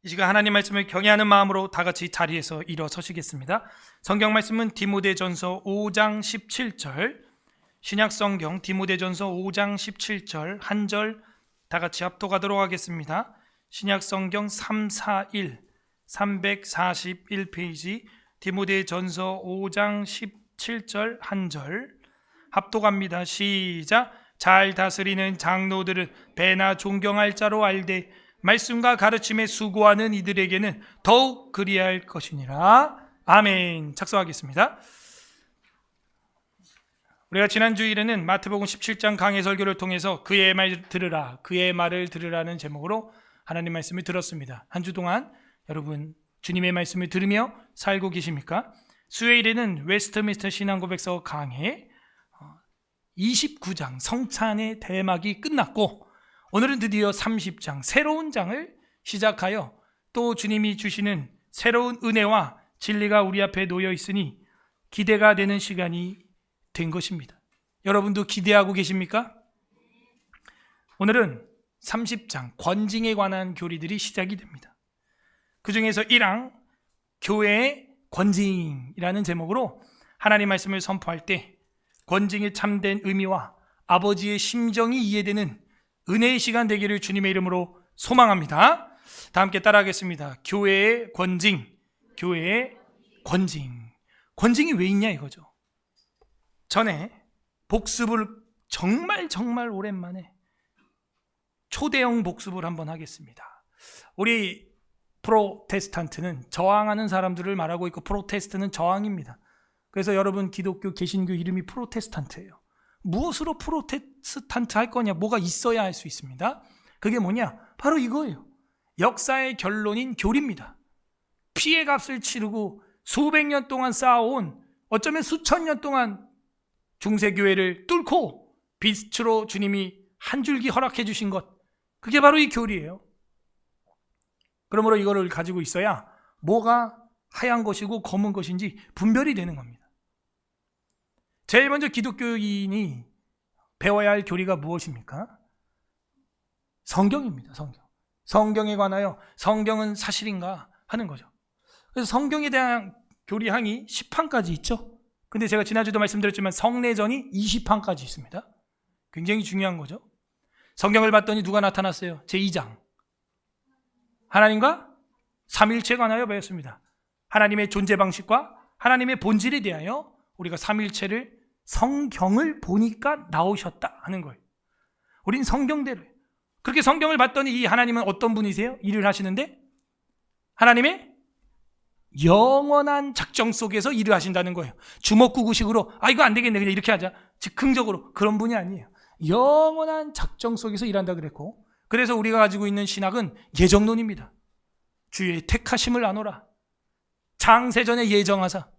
이 시간 하나님 말씀을 경외하는 마음으로 다 같이 자리에서 일어서시겠습니다. 성경 말씀은 디모데전서 5장 17절, 신약성경 디모데전서 5장 17절 한 절 다 같이 합독하도록 하겠습니다. 신약성경 341페이지 디모데전서 5장 17절 한 절 합독합니다. 시작. 잘 다스리는 장로들은 배나 존경할 자로 알되 말씀과 가르침에 수고하는 이들에게는 더욱 그리할 것이니라. 아멘. 작성하겠습니다. 우리가 지난 주일에는 마태복음 17장 강해 설교를 통해서 그의 말 들으라, 그의 말을 들으라는 제목으로 하나님 말씀을 들었습니다. 한 주 동안 여러분 주님의 말씀을 들으며 살고 계십니까? 수요일에는 웨스트민스터 신앙고백서 강해 29장 성찬의 대막이 끝났고, 오늘은 드디어 30장 새로운 장을 시작하여 또 주님이 주시는 새로운 은혜와 진리가 우리 앞에 놓여 있으니 기대가 되는 시간이 된 것입니다. 여러분도 기대하고 계십니까? 오늘은 30장 권징에 관한 교리들이 시작이 됩니다. 그 중에서 1항 교회의 권징이라는 제목으로 하나님 말씀을 선포할 때 권징의 참된 의미와 아버지의 심정이 이해되는 은혜의 시간 되기를 주님의 이름으로 소망합니다. 다 함께 따라하겠습니다. 교회의 권징, 교회의 권징. 권징이 왜 있냐 이거죠. 전에 복습을 정말 오랜만에 초대형 복습을 한번 하겠습니다. 우리 프로테스탄트는 저항하는 사람들을 말하고 있고 프로테스트는 저항입니다. 그래서 여러분 기독교 개신교 이름이 프로테스탄트예요. 무엇으로 프로테스탄트 할 거냐, 뭐가 있어야 할 수 있습니다. 그게 뭐냐, 바로 이거예요. 역사의 결론인 교리입니다. 피의 값을 치르고 수백 년 동안 쌓아온, 어쩌면 수천 년 동안 중세교회를 뚫고 빛으로 주님이 한 줄기 허락해 주신 것, 그게 바로 이 교리예요. 그러므로 이거를 가지고 있어야 뭐가 하얀 것이고 검은 것인지 분별이 되는 겁니다. 제일 먼저 기독교인이 배워야 할 교리가 무엇입니까? 성경입니다. 성경에 관하여 성경은 사실인가 하는 거죠. 그래서 성경에 대한 교리항이 10항까지 있죠. 근데 제가 지난주도 말씀드렸지만 성례전이 20항까지 있습니다. 굉장히 중요한 거죠. 성경을 봤더니 누가 나타났어요? 제2장 하나님과 삼일체에 관하여 배웠습니다. 하나님의 존재 방식과 하나님의 본질에 대하여 우리가 삼일체를 성경을 보니까 나오셨다 하는 거예요. 우린 성경대로 해요. 그렇게 성경을 봤더니 이 하나님은 어떤 분이세요? 일을 하시는데 하나님의 영원한 작정 속에서 일을 하신다는 거예요. 주먹구구식으로 이거 안 되겠네 그냥 이렇게 하자, 즉흥적으로, 그런 분이 아니에요. 영원한 작정 속에서 일한다 그랬고, 그래서 우리가 가지고 있는 신학은 예정론입니다. 주의 택하심을 아노라, 창세전에 예정하사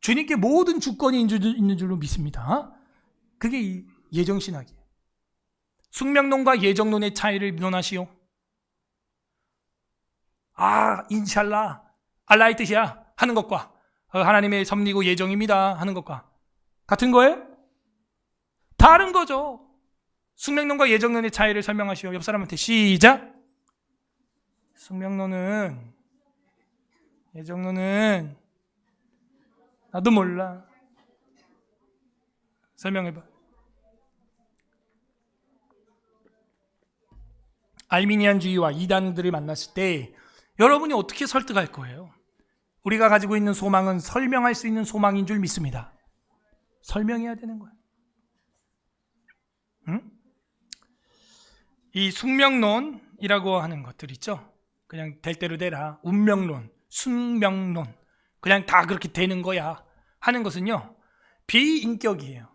주님께 모든 주권이 있는 줄로 믿습니다. 그게 이 예정신학이에요. 숙명론과 예정론의 차이를 논하시오. 인샬라, 알라의 뜻이야 하는 것과 하나님의 섭리고 예정입니다 하는 것과 같은 거예요? 다른 거죠. 숙명론과 예정론의 차이를 설명하시오. 옆 사람한테 시작. 숙명론은, 예정론은 나도 몰라. 설명해봐. 알미니안주의와 이단들을 만났을 때 여러분이 어떻게 설득할 거예요? 우리가 가지고 있는 소망은 설명할 수 있는 소망인 줄 믿습니다. 설명해야 되는 거예요. 응? 이 숙명론이라고 하는 것들 있죠. 그냥 될 대로 되라, 운명론, 숙명론, 그냥 다 그렇게 되는 거야 하는 것은요, 비인격이에요.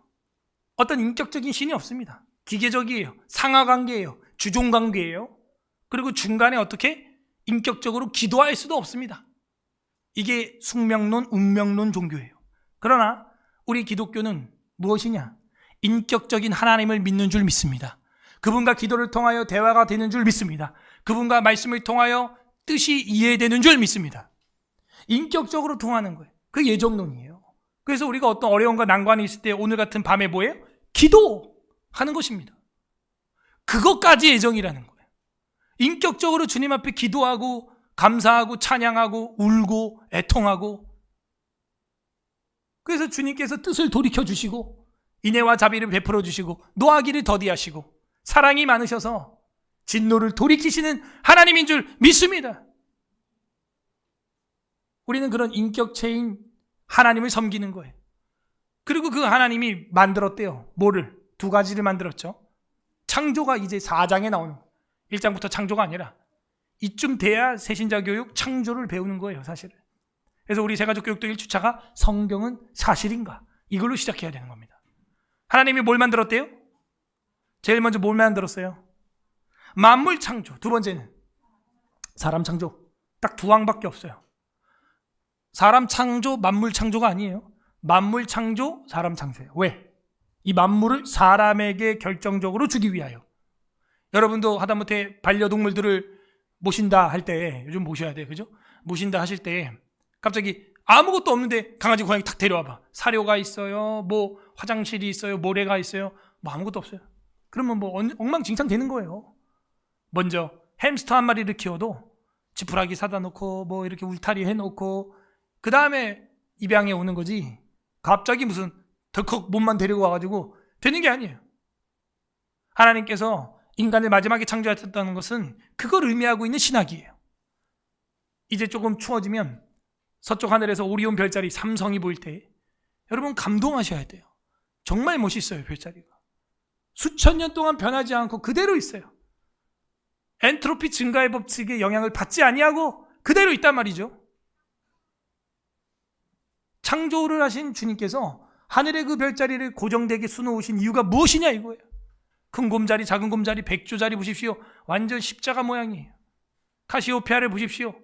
어떤 인격적인 신이 없습니다. 기계적이에요. 상하관계예요. 주종관계예요. 그리고 중간에 어떻게 인격적으로 기도할 수도 없습니다. 이게 숙명론, 운명론 종교예요. 그러나 우리 기독교는 무엇이냐? 인격적인 하나님을 믿는 줄 믿습니다. 그분과 기도를 통하여 대화가 되는 줄 믿습니다. 그분과 말씀을 통하여 뜻이 이해되는 줄 믿습니다. 인격적으로 통하는 거예요. 그 예정론이에요. 그래서 우리가 어떤 어려움과 난관이 있을 때 오늘 같은 밤에 뭐예요? 기도하는 것입니다. 그것까지 예정이라는 거예요. 인격적으로 주님 앞에 기도하고 감사하고 찬양하고 울고 애통하고, 그래서 주님께서 뜻을 돌이켜 주시고 인애와 자비를 베풀어 주시고 노하기를 더디하시고 사랑이 많으셔서 진노를 돌이키시는 하나님인 줄 믿습니다. 우리는 그런 인격체인 하나님을 섬기는 거예요. 그리고 그 하나님이 만들었대요. 뭐를? 두 가지를 만들었죠. 창조가 이제 4장에 나오는 거예요. 1장부터 창조가 아니라 이쯤 돼야 새신자 교육 창조를 배우는 거예요, 사실은. 그래서 우리 새가족 교육도 1주차가 성경은 사실인가? 이걸로 시작해야 되는 겁니다. 하나님이 뭘 만들었대요? 제일 먼저 뭘 만들었어요? 만물 창조. 두 번째는 사람 창조. 딱 두 항밖에 없어요. 사람 창조, 만물 창조가 아니에요. 만물 창조, 사람 창조예요. 왜? 이 만물을 사람에게 결정적으로 주기 위하여. 여러분도 하다못해 반려동물들을 모신다 할 때, 요즘 모셔야 돼요, 그죠? 모신다 하실 때 갑자기 아무것도 없는데 강아지 고양이 탁 데려와봐. 사료가 있어요, 뭐 화장실이 있어요, 모래가 있어요, 뭐 아무것도 없어요. 그러면 뭐 엉망진창 되는 거예요. 먼저 햄스터 한 마리를 키워도 지푸라기 사다 놓고 뭐 이렇게 울타리 해놓고 그 다음에 입양해 오는 거지, 갑자기 무슨 덜컥 몸만 데리고 와가지고 되는 게 아니에요. 하나님께서 인간을 마지막에 창조하셨다는 것은 그걸 의미하고 있는 신학이에요. 이제 조금 추워지면 서쪽 하늘에서 오리온 별자리 3성이 보일 때 여러분 감동하셔야 돼요. 정말 멋있어요. 별자리가 수천 년 동안 변하지 않고 그대로 있어요. 엔트로피 증가의 법칙에 영향을 받지 아니하고 그대로 있단 말이죠. 창조를 하신 주님께서 하늘의 그 별자리를 고정되게 수놓으신 이유가 무엇이냐 이거예요. 큰 곰자리, 작은 곰자리, 백조자리 보십시오. 완전 십자가 모양이에요. 카시오페아를 보십시오.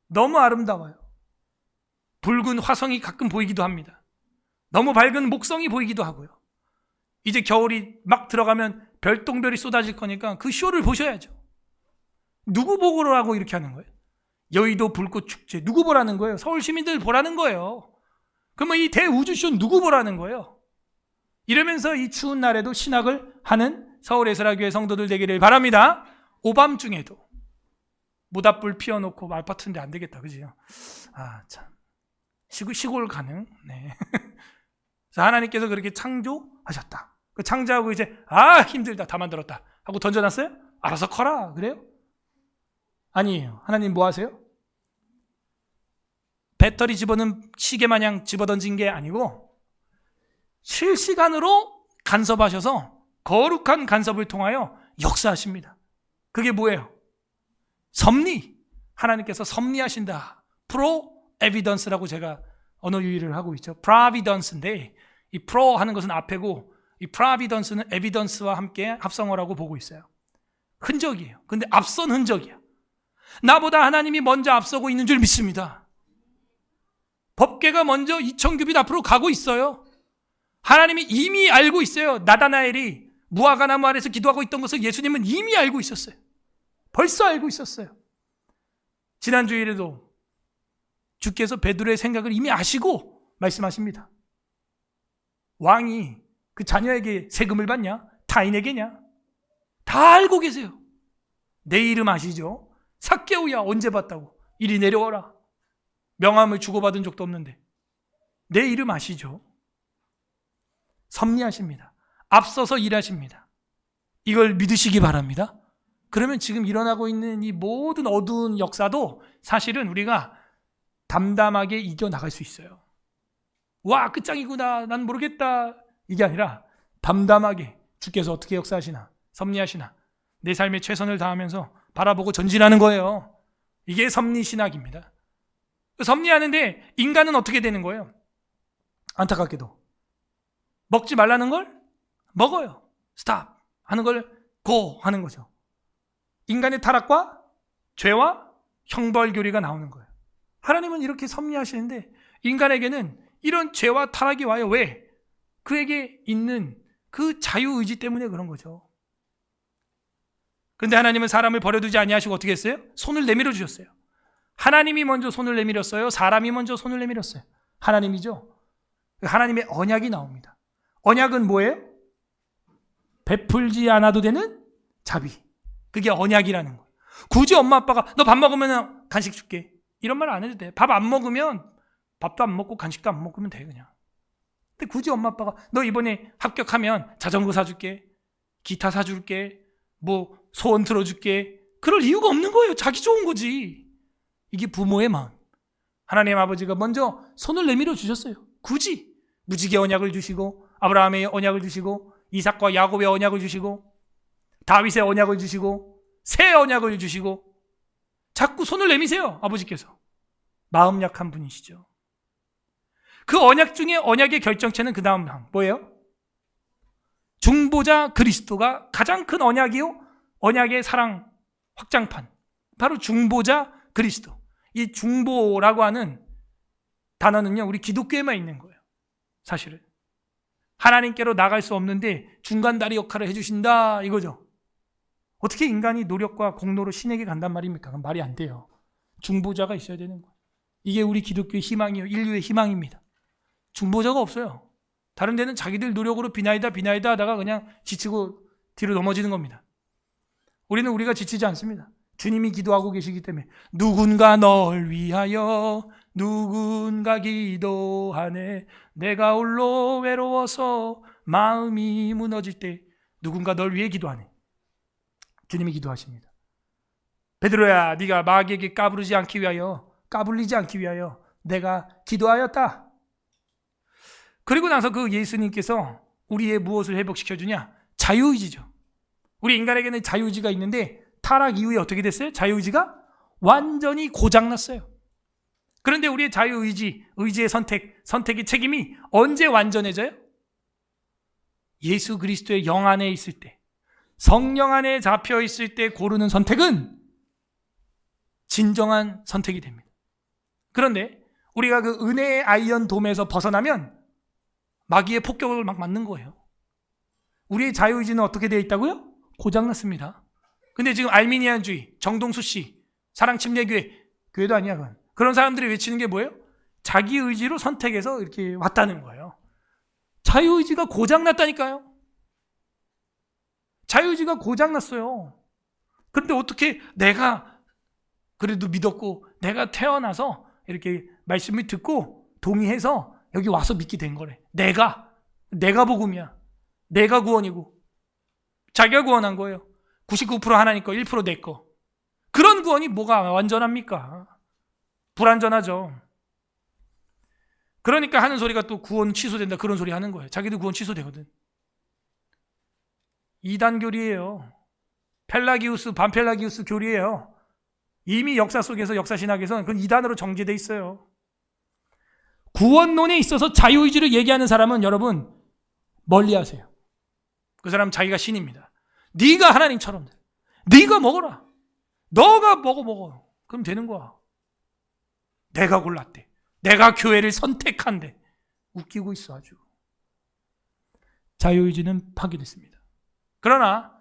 너무 아름다워요. 붉은 화성이 가끔 보이기도 합니다. 너무 밝은 목성이 보이기도 하고요. 이제 겨울이 막 들어가면 별똥별이 쏟아질 거니까 그 쇼를 보셔야죠. 누구 보고라고 이렇게 하는 거예요? 여의도 불꽃 축제 누구 보라는 거예요? 서울 시민들 보라는 거예요. 그러면 이 대우주쇼 누구 보라는 거예요? 이러면서 이 추운 날에도 신학을 하는 서울에스라교회 성도들 되기를 바랍니다. 오밤중에도 모닥불 피워놓고 아파트인데 안 되겠다, 그지요? 아 참, 시골 가능. 네. 자, 하나님께서 그렇게 창조하셨다. 그 창조하고 이제 힘들다, 다 만들었다 하고 던져놨어요? 알아서 커라 그래요? 아니에요. 하나님 뭐 하세요? 배터리 집어넣은 시계 마냥 집어던진 게 아니고 실시간으로 간섭하셔서 거룩한 간섭을 통하여 역사하십니다. 그게 뭐예요? 섭리. 하나님께서 섭리하신다. 프로 에비던스라고 제가 언어 유희를 하고 있죠. 프라비던스인데 이 프로 하는 것은 앞에고 이 프라비던스는 에비던스와 함께 합성어라고 보고 있어요. 흔적이에요. 근데 앞선 흔적이야. 나보다 하나님이 먼저 앞서고 있는 줄 믿습니다. 법궤가 먼저 2000규빗 앞으로 가고 있어요. 하나님이 이미 알고 있어요. 나다나엘이 무화과 나무 아래서 기도하고 있던 것을 예수님은 이미 알고 있었어요. 벌써 알고 있었어요. 지난주일에도 주께서 베드로의 생각을 이미 아시고 말씀하십니다. 왕이 그 자녀에게 세금을 받냐? 타인에게냐? 다 알고 계세요. 내 이름 아시죠? 삭개오야, 언제 봤다고? 이리 내려와라. 명함을 주고받은 적도 없는데 내 이름 아시죠? 섭리하십니다. 앞서서 일하십니다. 이걸 믿으시기 바랍니다. 그러면 지금 일어나고 있는 이 모든 어두운 역사도 사실은 우리가 담담하게 이겨나갈 수 있어요. 와, 끝장이구나, 난 모르겠다, 이게 아니라 담담하게 주께서 어떻게 역사하시나, 섭리하시나 내 삶에 최선을 다하면서 바라보고 전진하는 거예요. 이게 섭리신학입니다. 섭리하는데 인간은 어떻게 되는 거예요? 안타깝게도 먹지 말라는 걸 먹어요. 스탑 하는 걸 고 하는 거죠. 인간의 타락과 죄와 형벌교리가 나오는 거예요. 하나님은 이렇게 섭리하시는데 인간에게는 이런 죄와 타락이 와요. 왜? 그에게 있는 그 자유의지 때문에 그런 거죠. 그런데 하나님은 사람을 버려두지 아니하시고 어떻게 했어요? 손을 내밀어 주셨어요. 하나님이 먼저 손을 내밀었어요? 사람이 먼저 손을 내밀었어요? 하나님이죠. 하나님의 언약이 나옵니다. 언약은 뭐예요? 베풀지 않아도 되는 자비. 그게 언약이라는 거예요. 굳이 엄마 아빠가 너 밥 먹으면 간식 줄게 이런 말 안 해도 돼. 밥 안 먹으면 밥도 안 먹고 간식도 안 먹으면 돼 그냥. 근데 굳이 엄마 아빠가 너 이번에 합격하면 자전거 사줄게, 기타 사줄게, 뭐 소원 들어줄게, 그럴 이유가 없는 거예요. 자기 좋은 거지. 이게 부모의 마음. 하나님 아버지가 먼저 손을 내밀어 주셨어요. 굳이 무지개 언약을 주시고, 아브라함의 언약을 주시고, 이삭과 야곱의 언약을 주시고, 다윗의 언약을 주시고, 새 언약을 주시고, 자꾸 손을 내미세요. 아버지께서. 마음 약한 분이시죠. 그 언약 중에 언약의 결정체는 그 다음 항 뭐예요? 중보자 그리스도가 가장 큰 언약이요, 언약의 사랑 확장판, 바로 중보자 그리스도. 이 중보라고 하는 단어는요, 우리 기독교에만 있는 거예요. 사실은 하나님께로 나갈 수 없는데 중간다리 역할을 해주신다 이거죠. 어떻게 인간이 노력과 공로로 신에게 간단 말입니까? 그건 말이 안 돼요. 중보자가 있어야 되는 거예요. 이게 우리 기독교의 희망이요, 인류의 희망입니다. 중보자가 없어요. 다른 데는 자기들 노력으로 비나이다 하다가 그냥 지치고 뒤로 넘어지는 겁니다. 우리는 우리가 지치지 않습니다. 주님이 기도하고 계시기 때문에 누군가 널 위하여 누군가 기도하네. 내가 홀로 외로워서 마음이 무너질 때 누군가 널 위해 기도하네. 주님이 기도하십니다. 베드로야, 네가 마귀에게 까불리지 않기 위하여 내가 기도하였다. 그리고 나서 그 예수님께서 우리의 무엇을 회복시켜주냐? 자유의지죠. 우리 인간에게는 자유의지가 있는데 타락 이후에 어떻게 됐어요? 자유의지가 완전히 고장났어요. 그런데 우리의 자유의지, 의지의 선택의 책임이 언제 완전해져요? 예수 그리스도의 영 안에 있을 때, 성령 안에 잡혀 있을 때 고르는 선택은 진정한 선택이 됩니다. 그런데 우리가 그 은혜의 아이언 돔에서 벗어나면 마귀의 폭격을 막 맞는 거예요. 우리의 자유의지는 어떻게 되어 있다고요? 고장났습니다. 근데 지금 알미니안주의, 정동수 씨, 사랑침례교회, 교회도 아니야 그건. 그런 사람들이 외치는 게 뭐예요? 자기 의지로 선택해서 이렇게 왔다는 거예요. 자유의지가 고장났다니까요. 자유의지가 고장났어요. 그런데 어떻게 내가 그래도 믿었고 내가 태어나서 이렇게 말씀을 듣고 동의해서 여기 와서 믿게 된 거래. 내가 복음이야. 내가 구원이고 자기가 구원한 거예요. 99% 하나님 거, 1% 내 거. 그런 구원이 뭐가 완전합니까? 불완전하죠. 그러니까 하는 소리가 또 구원 취소된다 그런 소리 하는 거예요. 자기도 구원 취소되거든. 이단 교리예요. 펠라기우스, 반펠라기우스 교리예요. 이미 역사 속에서, 역사신학에서는 그건 이단으로 정제돼 있어요. 구원론에 있어서 자유의지를 얘기하는 사람은 여러분 멀리 하세요. 그 사람은 자기가 신입니다. 네가 하나님처럼 돼. 네가 먹어라. 너가 먹어. 그럼 되는 거야. 내가 골랐대. 내가 교회를 선택한대. 웃기고 있어 아주. 자유의지는 파괴됐습니다. 그러나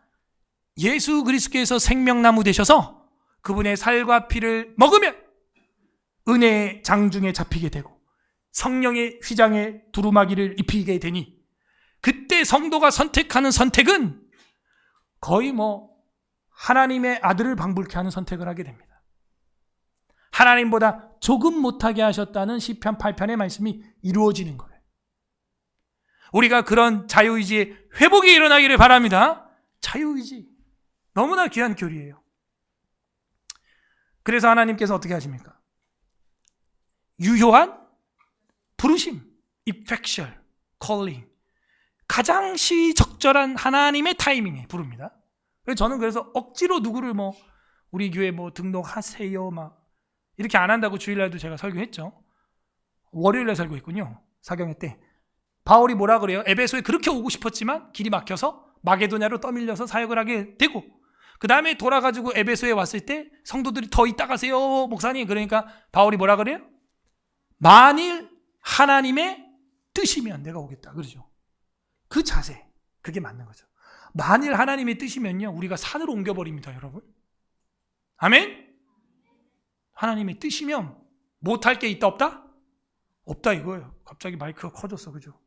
예수 그리스도께서 생명나무 되셔서 그분의 살과 피를 먹으면 은혜의 장중에 잡히게 되고 성령의 휘장에 두루마기를 입히게 되니 그때 성도가 선택하는 선택은 거의 하나님의 아들을 방불케 하는 선택을 하게 됩니다. 하나님보다 조금 못하게 하셨다는 시편 8편의 말씀이 이루어지는 거예요. 우리가 그런 자유의지의 회복이 일어나기를 바랍니다. 자유의지 너무나 귀한 교리예요. 그래서 하나님께서 어떻게 하십니까? 유효한 부르심, effectual calling, 가장 시적절한 하나님의 타이밍에 부릅니다. 저는 그래서 억지로 누구를 우리 교회 등록하세요 이렇게 안 한다고 주일날도 제가 설교했죠. 월요일에 설교했군요. 사경회 때 바울이 뭐라 그래요? 에베소에 그렇게 오고 싶었지만 길이 막혀서 마게도냐로 떠밀려서 사역을 하게 되고, 그 다음에 돌아가지고 에베소에 왔을 때 성도들이 더 있다 가세요 목사님. 그러니까 바울이 뭐라 그래요? 만일 하나님의 뜻이면 내가 오겠다 그러죠. 그 자세, 그게 맞는 거죠. 만일 하나님의 뜻이면요 우리가 산으로 옮겨버립니다 여러분. 아멘? 하나님의 뜻이면 못할 게 있다 없다? 없다 이거예요. 갑자기 마이크가 커졌어 그죠?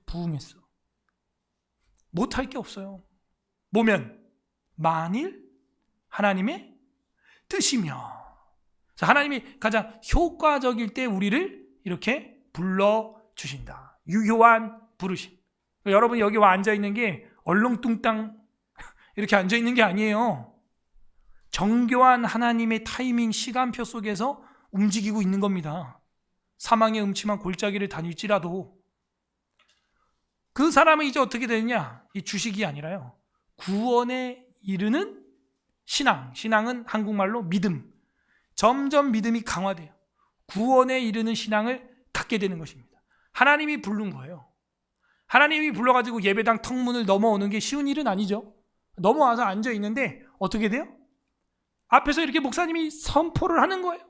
부흥했어. 못할 게 없어요. 뭐면? 만일 하나님의 뜻이며. 하나님이 가장 효과적일 때 우리를 이렇게 불러주신다. 유효한 부르심. 여러분이 여기 와 앉아있는 게 얼렁뚱땅 이렇게 앉아있는 게 아니에요. 정교한 하나님의 타이밍 시간표 속에서 움직이고 있는 겁니다. 사망의 음침한 골짜기를 다닐지라도 그 사람은 이제 어떻게 되느냐? 이 주식이 아니라요, 구원에 이르는 신앙. 신앙은 한국말로 믿음. 점점 믿음이 강화돼요. 구원에 이르는 신앙을 갖게 되는 것입니다. 하나님이 부른 거예요. 하나님이 불러가지고 예배당 턱문을 넘어오는 게 쉬운 일은 아니죠. 넘어와서 앉아있는데 어떻게 돼요? 앞에서 이렇게 목사님이 선포를 하는 거예요.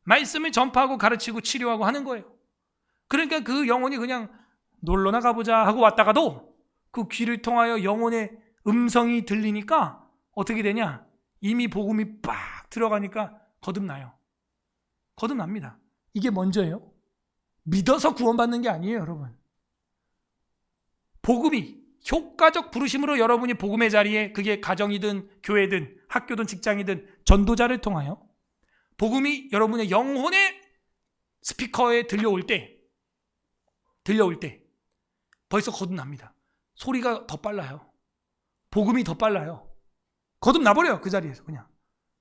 말씀을 전파하고 가르치고 치료하고 하는 거예요. 그러니까 그 영혼이 그냥 놀러나 가보자 하고 왔다가도 그 귀를 통하여 영혼의 음성이 들리니까 어떻게 되냐? 이미 복음이 빡 들어가니까 거듭나요. 거듭납니다. 이게 먼저예요. 믿어서 구원받는 게 아니에요, 여러분. 복음이 효과적 부르심으로 여러분이 복음의 자리에, 그게 가정이든 교회든 학교든 직장이든 전도자를 통하여 복음이 여러분의 영혼의 스피커에 들려올 때 벌써 거듭납니다. 소리가 더 빨라요. 복음이 더 빨라요. 거듭나버려요, 그 자리에서 그냥.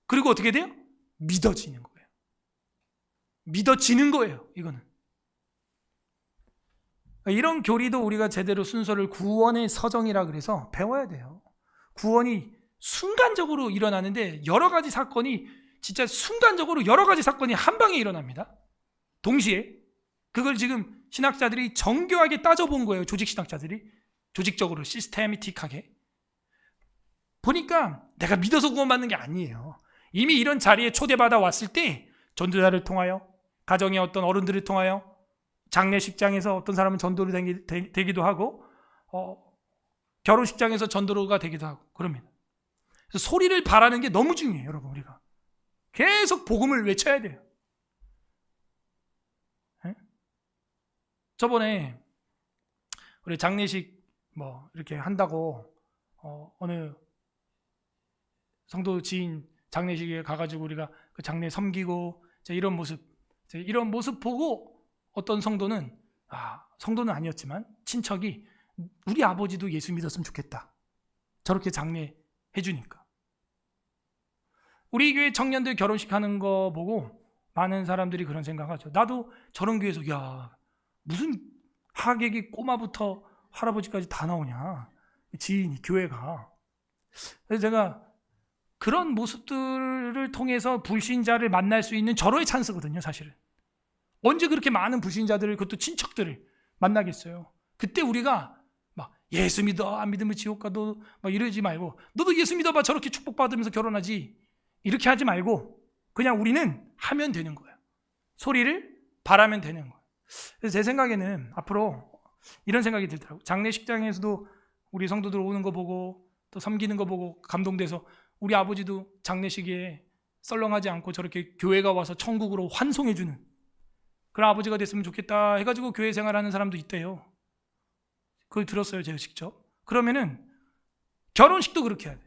그리고 어떻게 돼요? 믿어지는 거예요. 믿어지는 거예요, 이거는. 이런 교리도 우리가 제대로 순서를 구원의 서정이라 그래서 배워야 돼요. 구원이 순간적으로 일어나는데 여러 가지 사건이, 진짜 순간적으로 여러 가지 사건이 한 방에 일어납니다. 동시에. 그걸 지금 신학자들이 정교하게 따져본 거예요. 조직신학자들이. 조직적으로 시스테미틱하게. 보니까 내가 믿어서 구원받는 게 아니에요. 이미 이런 자리에 초대받아 왔을 때 전도자를 통하여, 가정의 어떤 어른들을 통하여, 장례식장에서 어떤 사람은 전도를 되기도 하고, 결혼식장에서 전도가 되기도 하고 그럽니다. 그래서 소리를 바라는 게 너무 중요해요, 여러분. 우리가 계속 복음을 외쳐야 돼요. 네? 저번에 우리 장례식 뭐 이렇게 한다고 어느 성도 지인 장례식에 가가지고 우리가 그 장례 섬기고 이런 모습 보고 어떤 성도는, 성도는 아니었지만 친척이 우리 아버지도 예수 믿었으면 좋겠다. 저렇게 장례 해주니까. 우리 교회 청년들 결혼식 하는 거 보고 많은 사람들이 그런 생각하죠. 나도 저런 교회에서 무슨 하객이 꼬마부터 할아버지까지 다 나오냐. 지인이, 교회가. 그래서 제가 그런 모습들을 통해서 불신자를 만날 수 있는 절호의 찬스거든요, 사실은. 언제 그렇게 많은 불신자들을, 그것도 친척들을 만나겠어요. 그때 우리가 막 예수 믿어, 안 믿으면 지옥 가, 너 막 이러지 말고, 너도 예수 믿어봐, 저렇게 축복받으면서 결혼하지, 이렇게 하지 말고 그냥 우리는 하면 되는 거예요. 소리를 바라면 되는 거예요. 그래서 제 생각에는 앞으로 이런 생각이 들더라고요. 장례식장에서도 우리 성도들 오는 거 보고 또 섬기는 거 보고 감동돼서 우리 아버지도 장례식에 썰렁하지 않고 저렇게 교회가 와서 천국으로 환송해주는 그런 아버지가 됐으면 좋겠다 해가지고 교회 생활하는 사람도 있대요. 그걸 들었어요, 제가 직접. 그러면은 결혼식도 그렇게 해야 돼.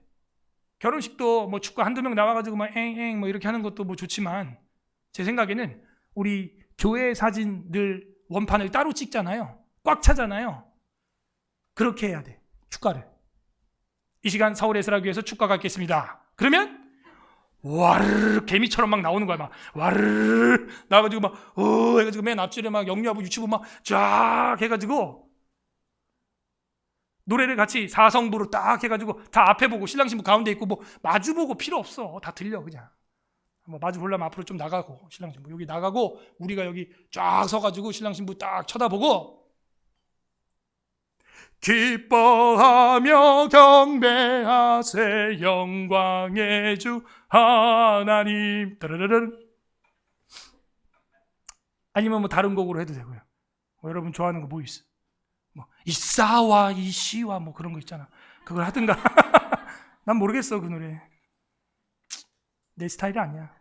결혼식도 뭐 축가 한두 명 나와가지고 막 엥엥 뭐 이렇게 하는 것도 뭐 좋지만, 제 생각에는 우리 교회 사진들 원판을 따로 찍잖아요. 꽉 차잖아요. 그렇게 해야 돼, 축가를. 이 시간 서울 에스라교회에서 축가가 있겠습니다. 그러면 와르르 개미처럼 막 나오는 거야. 막 와르르 나와가지고 막 해가지고 맨 앞줄에 막 영유아부 유치부 막 쫙 해가지고 노래를 같이 사성부로 딱 해가지고 다 앞에 보고, 신랑 신부 가운데 있고, 뭐 마주 보고 필요 없어. 다 들려 그냥. 뭐 마주 보려면 앞으로 좀 나가고, 신랑 신부 여기 나가고, 우리가 여기 쫙 서가지고 신랑 신부 딱 쳐다보고, 기뻐하며 경배하세 영광의 주 하나님. 따라라라. 아니면 뭐 다른 곡으로 해도 되고요. 뭐 여러분 좋아하는 거 뭐 있어? 뭐 이사와 이시와 뭐 그런 거 있잖아. 그걸 하든가. 난 모르겠어, 그 노래. 내 스타일이 아니야.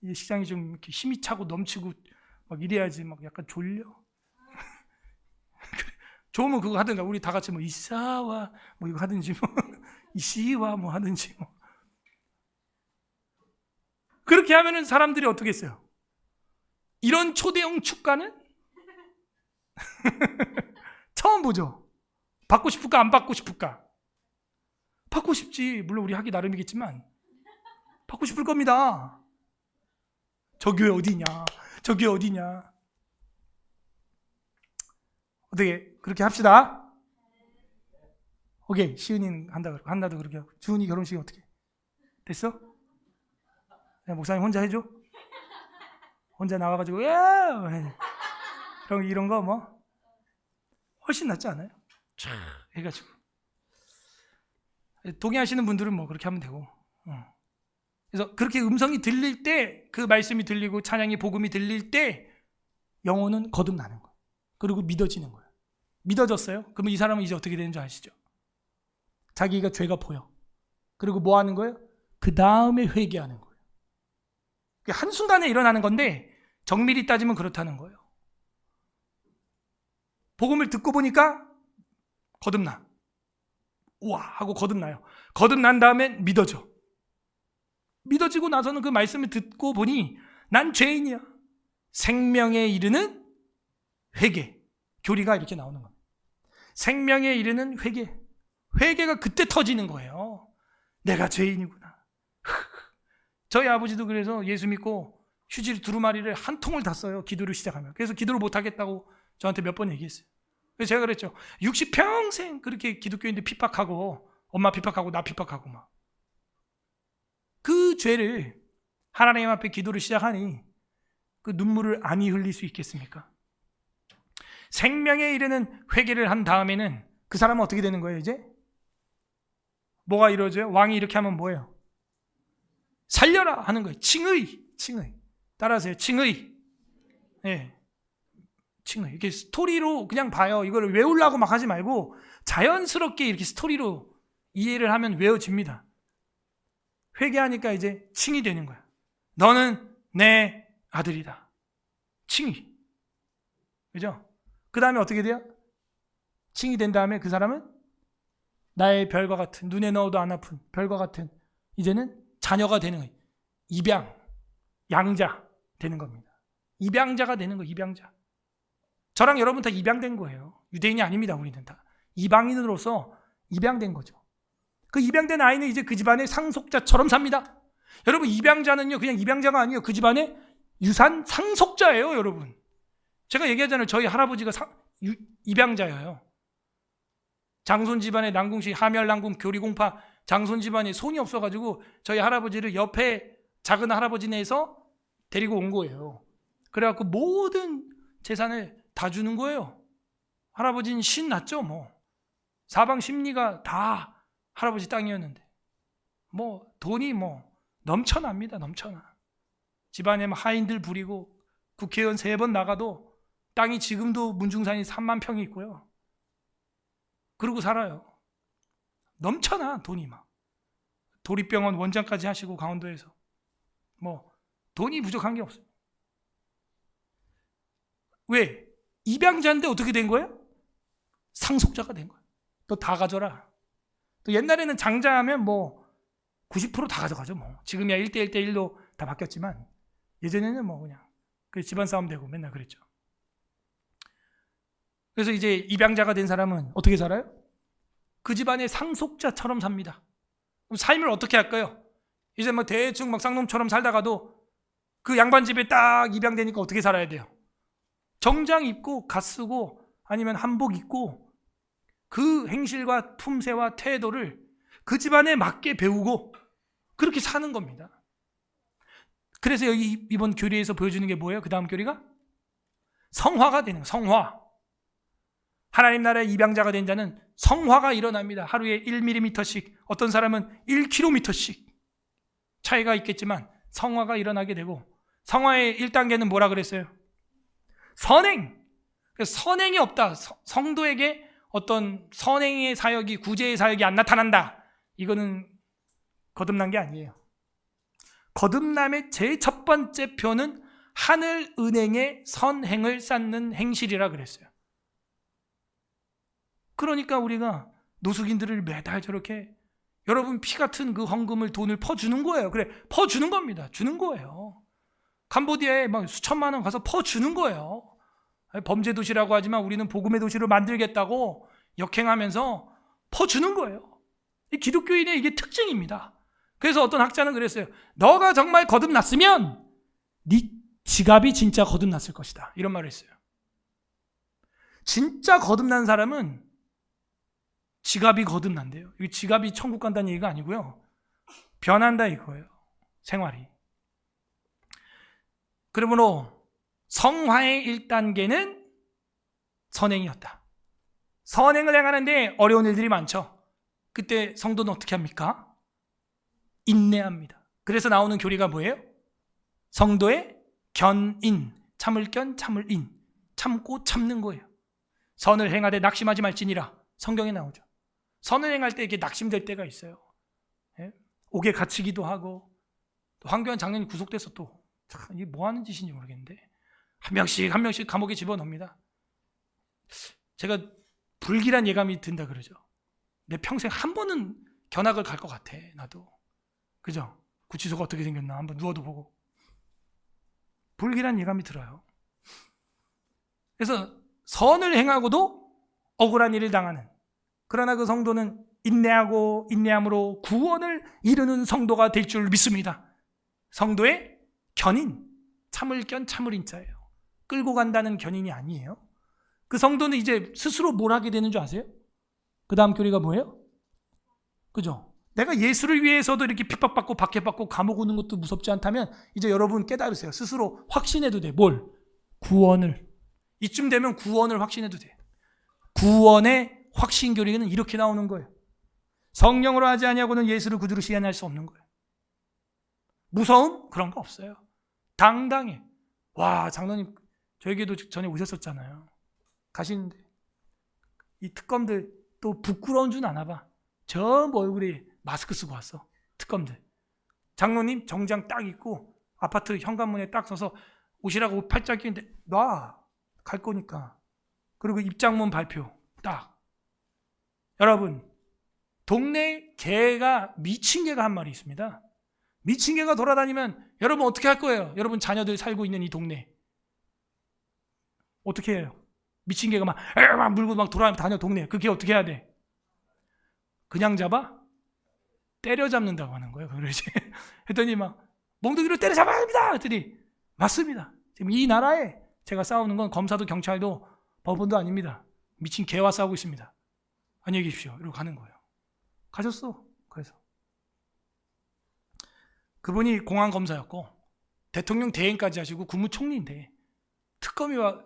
이 시장이 좀 이렇게 힘이 차고 넘치고 막 이래야지. 막 약간 졸려. 좋으면 그거 하든가. 우리 다 같이 뭐 이사와 뭐 이거 하든지, 뭐 이시와 뭐 하든지 뭐. 그렇게 하면은 사람들이 어떻게 했어요? 이런 초대형 축가는 처음 보죠. 받고 싶을까 안 받고 싶을까? 받고 싶지. 물론 우리 하기 나름이겠지만 받고 싶을 겁니다. 저 교회 어디냐? 저 교회 어디냐? 어떻게 그렇게 합시다. 오케이. 시은이는 한다도 그렇게 하고. 주은이 결혼식이 어떻게 됐어? 야, 목사님 혼자 해줘. 혼자 나와가지고 이런 거 뭐 훨씬 낫지 않아요? 촥 해가지고 동의하시는 분들은 뭐 그렇게 하면 되고. 그래서 그렇게 음성이 들릴 때, 그 말씀이 들리고 찬양이 복음이 들릴 때 영혼은 거듭나는 거예요. 그리고 믿어지는 거예요. 믿어졌어요? 그러면 이 사람은 이제 어떻게 되는 줄 아시죠? 자기가 죄가 보여. 그리고 뭐 하는 거예요? 그 다음에 회개하는 거예요. 한순간에 일어나는 건데 정밀히 따지면 그렇다는 거예요. 복음을 듣고 보니까 거듭나. 우와 하고 거듭나요. 거듭난 다음엔 믿어져. 믿어지고 나서는 그 말씀을 듣고 보니 난 죄인이야. 생명에 이르는 회개. 교리가 이렇게 나오는 겁니다. 생명에 이르는 회개. 회개가 그때 터지는 거예요. 내가 죄인이구나. 저희 아버지도 그래서 예수 믿고 휴지 두루마리를 한 통을 다 써요. 기도를 시작하면. 그래서 기도를 못하겠다고 저한테 몇 번 얘기했어요. 그래서 제가 그랬죠. 60평생 그렇게 기독교인들 핍박하고 엄마 핍박하고 나 핍박하고 막. 그 죄를 하나님 앞에 기도를 시작하니 그 눈물을 안이 흘릴 수 있겠습니까? 생명에 이르는 회개를 한 다음에는 그 사람은 어떻게 되는 거예요 이제? 뭐가 이루어져요? 왕이 이렇게 하면 뭐예요? 살려라 하는 거예요. 칭의. 따라하세요. 칭의. 네. 칭의. 이렇게 스토리로 그냥 봐요. 이걸 외우려고 막 하지 말고 자연스럽게 이렇게 스토리로 이해를 하면 외워집니다. 회개하니까 이제 칭이 되는 거야. 너는 내 아들이다. 칭의. 그죠? 그 다음에 어떻게 돼요? 칭이 된 다음에 그 사람은 나의 별과 같은, 눈에 넣어도 안 아픈 별과 같은 이제는 자녀가 되는 거예요. 입양, 양자 되는 겁니다. 입양자가 되는 거예요. 입양자. 저랑 여러분 다 입양된 거예요. 유대인이 아닙니다. 우리는 다 이방인으로서 입양된 거죠. 그 입양된 아이는 이제 그 집안의 상속자처럼 삽니다. 여러분 입양자는요 그냥 입양자가 아니에요. 그 집안의 유산 상속자예요. 여러분 제가 얘기하잖아요. 저희 할아버지가 입양자예요. 장손 집안의 난궁시 하멸난궁 교리공파 장손 집안에 손이 없어가지고 저희 할아버지를 옆에 작은 할아버지네에서 데리고 온 거예요. 그래갖고 모든 재산을 다 주는 거예요. 할아버지는 신났죠. 뭐 사방 십리가 다 할아버지 땅이었는데 뭐 돈이 뭐 넘쳐납니다. 넘쳐나. 집안에 하인들 부리고 국회의원 3번 나가도 땅이 지금도 문중산이 3만 평이 있고요. 그러고 살아요. 넘쳐나 돈이 막. 도립병원 원장까지 하시고 강원도에서 뭐 돈이 부족한 게 없어요. 왜? 입양자인데 어떻게 된 거예요? 상속자가 된 거예요. 또 다 가져라. 또 옛날에는 장자하면 뭐 90% 다 가져가죠. 뭐 지금이야 1대1 대1로 다 바뀌었지만 예전에는 뭐 그냥 그 집안 싸움 되고 맨날 그랬죠. 그래서 이제 입양자가 된 사람은 어떻게 살아요? 그 집안의 상속자처럼 삽니다. 그럼 삶을 어떻게 할까요? 이제 뭐 대충 막 쌍놈처럼 살다가도 그 양반 집에 딱 입양되니까 어떻게 살아야 돼요? 정장 입고 갓 쓰고 아니면 한복 입고 그 행실과 품새와 태도를 그 집안에 맞게 배우고 그렇게 사는 겁니다. 그래서 여기 이번 교리에서 보여주는 게 뭐예요? 그 다음 교리가? 성화가 되는 거예요. 성화. 하나님 나라의 입양자가 된 자는 성화가 일어납니다. 하루에 1mm씩, 어떤 사람은 1km씩 차이가 있겠지만 성화가 일어나게 되고, 성화의 1단계는 뭐라 그랬어요? 선행. 선행이 없다. 성도에게 어떤 선행의 사역이, 구제의 사역이 안 나타난다. 이거는 거듭난 게 아니에요. 거듭남의 제일 첫 번째 표는 하늘 은행에 선행을 쌓는 행실이라 그랬어요. 그러니까 우리가 노숙인들을 매달 저렇게 여러분 피 같은 그 헌금을 돈을 퍼주는 거예요. 그래, 퍼주는 겁니다. 주는 거예요. 캄보디아에 막 수천만 원 가서 퍼주는 거예요. 범죄 도시라고 하지만 우리는 복음의 도시로 만들겠다고 역행하면서 퍼주는 거예요. 이 기독교인의 이게 특징입니다. 그래서 어떤 학자는 그랬어요. 너가 정말 거듭났으면 네 지갑이 진짜 거듭났을 것이다. 이런 말을 했어요. 진짜 거듭난 사람은 지갑이 거듭난대요. 이 지갑이 천국 간다는 얘기가 아니고요. 변한다 이거예요. 생활이. 그러므로 성화의 1단계는 선행이었다. 선행을 행하는데 어려운 일들이 많죠. 그때 성도는 어떻게 합니까? 인내합니다. 그래서 나오는 교리가 뭐예요? 성도의 견인, 참을 견, 참을 인, 참고 참는 거예요. 선을 행하되 낙심하지 말지니라 성경에 나오죠. 선을 행할 때 이렇게 낙심될 때가 있어요. 예? 옥에 갇히기도 하고, 또 황교안 장로님 구속돼서 또 이게 뭐 하는 짓인지 모르겠는데 한 명씩 감옥에 집어넣습니다. 제가 불길한 예감이 든다 그러죠. 내 평생 한 번은 견학을 갈 것 같아. 나도. 그죠? 구치소가 어떻게 생겼나 한번 누워도 보고. 불길한 예감이 들어요. 그래서 선을 행하고도 억울한 일을 당하는, 그러나 그 성도는 인내하고 인내함으로 구원을 이루는 성도가 될 줄 믿습니다. 성도의 견인, 참을 견 참을 인자예요. 끌고 간다는 견인이 아니에요. 그 성도는 이제 스스로 뭘 하게 되는 줄 아세요? 그 다음 교리가 뭐예요? 그죠? 내가 예수를 위해서도 이렇게 핍박받고 박해받고 감옥 오는 것도 무섭지 않다면 이제 여러분 깨달으세요. 스스로 확신해도 돼. 뭘? 구원을. 이쯤 되면 구원을 확신해도 돼. 구원의 확신 교리는 이렇게 나오는 거예요. 성령으로 하지 아니하고는 예수를 구주로 시인할 수 없는 거예요. 무서움? 그런 거 없어요. 당당해. 와, 장로님 저에게도 전에 오셨었잖아요. 가시는데 이 특검들 또 부끄러운 줄 아나 봐. 전부 얼굴에 마스크 쓰고 왔어. 특검들. 장로님 정장 딱 입고 아파트 현관문에 딱 서서 오시라고 팔짱 끼는데 놔. 갈 거니까. 그리고 입장문 발표 딱. 여러분, 동네에 개가, 미친 개가 한 마리 있습니다. 미친 개가 돌아다니면 여러분 어떻게 할 거예요? 여러분 자녀들 살고 있는 이 동네 어떻게 해요? 미친 개가 막 물고 막 돌아다녀 동네. 그 개 어떻게 해야 돼? 그냥 잡아? 때려잡는다고 하는 거예요. 그러지. 했더니 막 몽둥이로 때려잡아야 합니다. 했더니 맞습니다. 지금 이 나라에 제가 싸우는 건 검사도 경찰도 법원도 아닙니다. 미친 개와 싸우고 있습니다. 안녕히 계십시오. 이러고 가는 거예요. 가셨어. 그래서 그분이 공안검사였고 대통령 대행까지 하시고 국무총리인데 특검이 와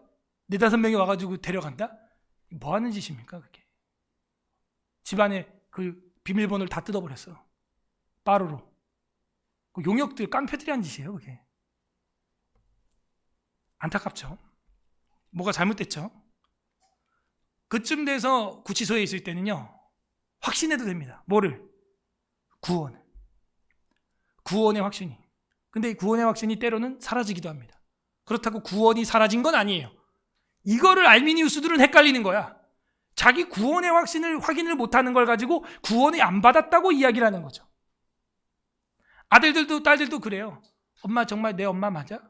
4-5명이 와가지고 데려간다? 뭐 하는 짓입니까 그게? 집안에 그 비밀번호를 다 뜯어버렸어. 빠르로. 그 용역들 깡패들이 한 짓이에요 그게. 안타깝죠. 뭐가 잘못됐죠. 그쯤 돼서 구치소에 있을 때는요 확신해도 됩니다. 뭐를? 구원을. 구원의 확신이. 근데 이 구원의 확신이 때로는 사라지기도 합니다. 그렇다고 구원이 사라진 건 아니에요. 이거를 알미니우스들은 헷갈리는 거야. 자기 구원의 확신을 확인을 못하는 걸 가지고 구원이 안 받았다고 이야기를 하는 거죠. 아들들도 딸들도 그래요. 엄마 정말 내 엄마 맞아?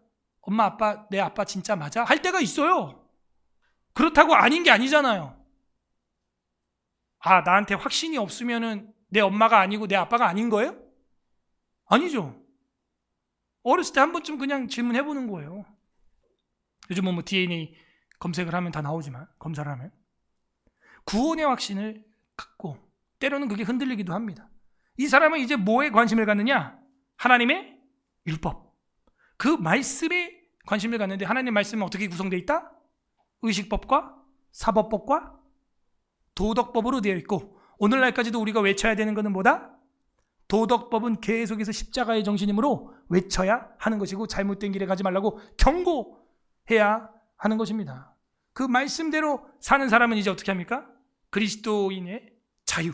엄마 아빠 내 아빠 진짜 맞아? 할 때가 있어요. 그렇다고 아닌 게 아니잖아요. 아, 나한테 확신이 없으면은 내 엄마가 아니고 내 아빠가 아닌 거예요? 아니죠. 어렸을 때 한 번쯤 그냥 질문해보는 거예요. 요즘은 뭐 DNA 검색을 하면 다 나오지만, 검사를 하면. 구원의 확신을 갖고 때로는 그게 흔들리기도 합니다. 이 사람은 이제 뭐에 관심을 갖느냐? 하나님의 율법. 그 말씀에 관심을 갖는데 하나님 말씀은 어떻게 구성되어 있다? 의식법과 사법법과 도덕법으로 되어 있고 오늘날까지도 우리가 외쳐야 되는 것은 뭐다? 도덕법은 계속해서 십자가의 정신이므로 외쳐야 하는 것이고 잘못된 길에 가지 말라고 경고해야 하는 것입니다. 그 말씀대로 사는 사람은 이제 어떻게 합니까? 그리스도인의 자유.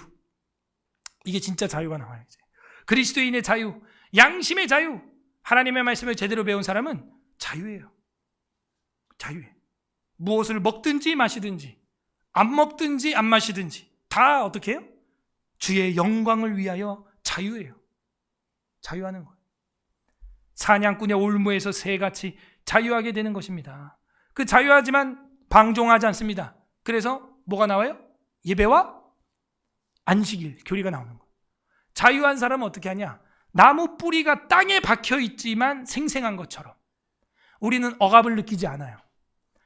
이게 진짜 자유가 나와요. 이제. 그리스도인의 자유, 양심의 자유. 하나님의 말씀을 제대로 배운 사람은 자유예요. 자유예요. 무엇을 먹든지 마시든지 안 먹든지 안 마시든지 다 어떻게 해요? 주의 영광을 위하여 자유예요. 자유하는 거예요. 사냥꾼의 올무에서 새같이 자유하게 되는 것입니다. 그 자유하지만 방종하지 않습니다. 그래서 뭐가 나와요? 예배와 안식일, 교리가 나오는 거예요. 자유한 사람은 어떻게 하냐? 나무 뿌리가 땅에 박혀 있지만 생생한 것처럼 우리는 억압을 느끼지 않아요.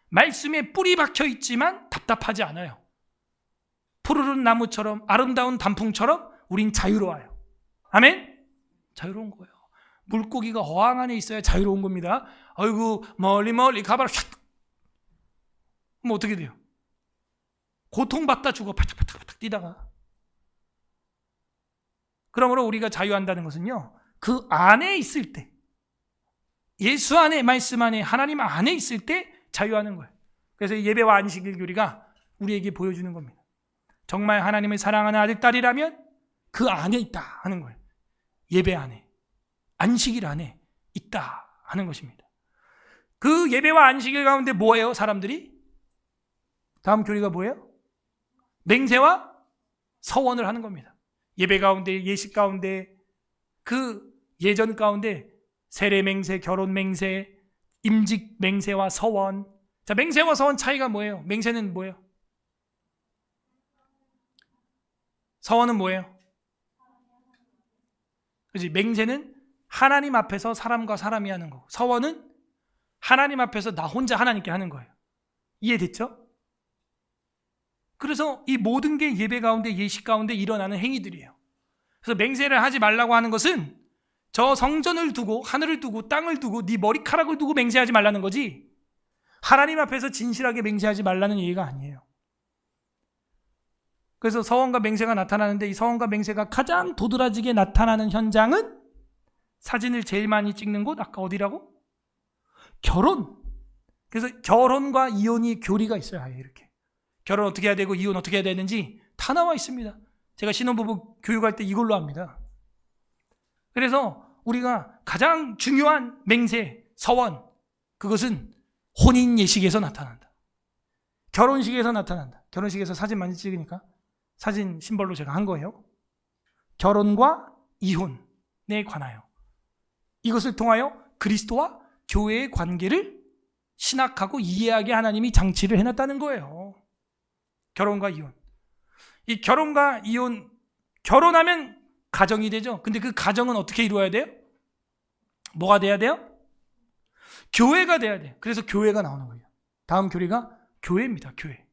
말씀에 뿌리 박혀 있지만 답답하지 않아요. 푸르른 나무처럼, 아름다운 단풍처럼 우린 자유로워요. 아멘? 자유로운 거예요. 물고기가 어항 안에 있어야 자유로운 겁니다. 아이고 멀리 가봐라 샥! 그럼 어떻게 돼요? 고통받다 죽어. 바닥바닥 뛰다가. 그러므로 우리가 자유한다는 것은요, 그 안에 있을 때, 예수 안에, 말씀 안에, 하나님 안에 있을 때 자유하는 거예요. 그래서 예배와 안식일 교리가 우리에게 보여주는 겁니다. 정말 하나님을 사랑하는 아들, 딸이라면 그 안에 있다 하는 거예요. 예배 안에, 안식일 안에 있다 하는 것입니다. 그 예배와 안식일 가운데 뭐예요, 사람들이? 다음 교리가 뭐예요? 맹세와 서원을 하는 겁니다. 예배 가운데, 예식 가운데, 그 예전 가운데 세례 맹세, 결혼 맹세, 임직 맹세와 서원. 자, 맹세와 서원 차이가 뭐예요? 맹세는 뭐예요? 서원은 뭐예요? 그렇지? 맹세는 하나님 앞에서 사람과 사람이 하는 거고, 서원은 하나님 앞에서 나 혼자 하나님께 하는 거예요. 이해됐죠? 그래서 이 모든 게 예배 가운데, 예식 가운데 일어나는 행위들이에요. 그래서 맹세를 하지 말라고 하는 것은 저 성전을 두고, 하늘을 두고, 땅을 두고, 네 머리카락을 두고 맹세하지 말라는 거지, 하나님 앞에서 진실하게 맹세하지 말라는 얘기가 아니에요. 그래서 서원과 맹세가 나타나는데, 이 서원과 맹세가 가장 도드라지게 나타나는 현장은 사진을 제일 많이 찍는 곳, 아까 어디라고? 결혼. 그래서 결혼과 이혼이 교리가 있어요. 아예 이렇게. 결혼 어떻게 해야 되고 이혼 어떻게 해야 되는지 다 나와 있습니다. 제가 신혼부부 교육할 때 이걸로 합니다. 그래서 우리가 가장 중요한 맹세, 서원, 그것은 혼인 예식에서 나타난다. 결혼식에서 나타난다. 결혼식에서 사진 많이 찍으니까 사진 심벌로 제가 한 거예요. 결혼과 이혼에 관하여, 이것을 통하여 그리스도와 교회의 관계를 신학하고 이해하게 하나님이 장치를 해놨다는 거예요. 결혼과 이혼. 이 결혼과 이혼, 결혼하면 가정이 되죠. 근데 그 가정은 어떻게 이루어야 돼요? 뭐가 돼야 돼요? 교회가 돼야 돼요. 그래서 교회가 나오는 거예요. 다음 교리가 교회입니다. 교회.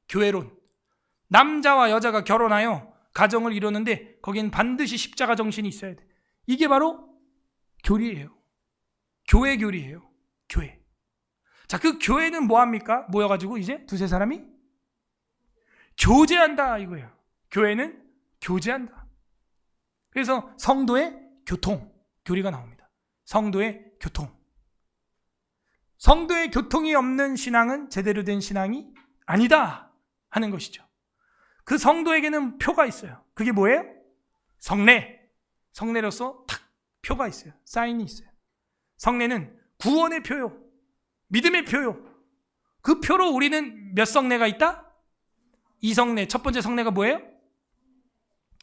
교회론. 남자와 여자가 결혼하여 가정을 이루는데 거긴 반드시 십자가 정신이 있어야 돼. 이게 바로 교리예요. 교회 교리예요. 교회. 자, 그 교회는 뭐합니까? 모여가지고 이제 두세 사람이 교제한다 이거예요. 교회는 교제한다. 그래서 성도의 교통, 교리가 나옵니다. 성도의 교통. 성도의 교통이 없는 신앙은 제대로 된 신앙이 아니다 하는 것이죠. 그 성도에게는 표가 있어요. 그게 뭐예요? 성례. 성례로서 탁 표가 있어요. 사인이 있어요. 성례는 구원의 표요. 믿음의 표요. 그 표로 우리는 몇 성례가 있다? 2성례. 첫 번째 성례가 뭐예요?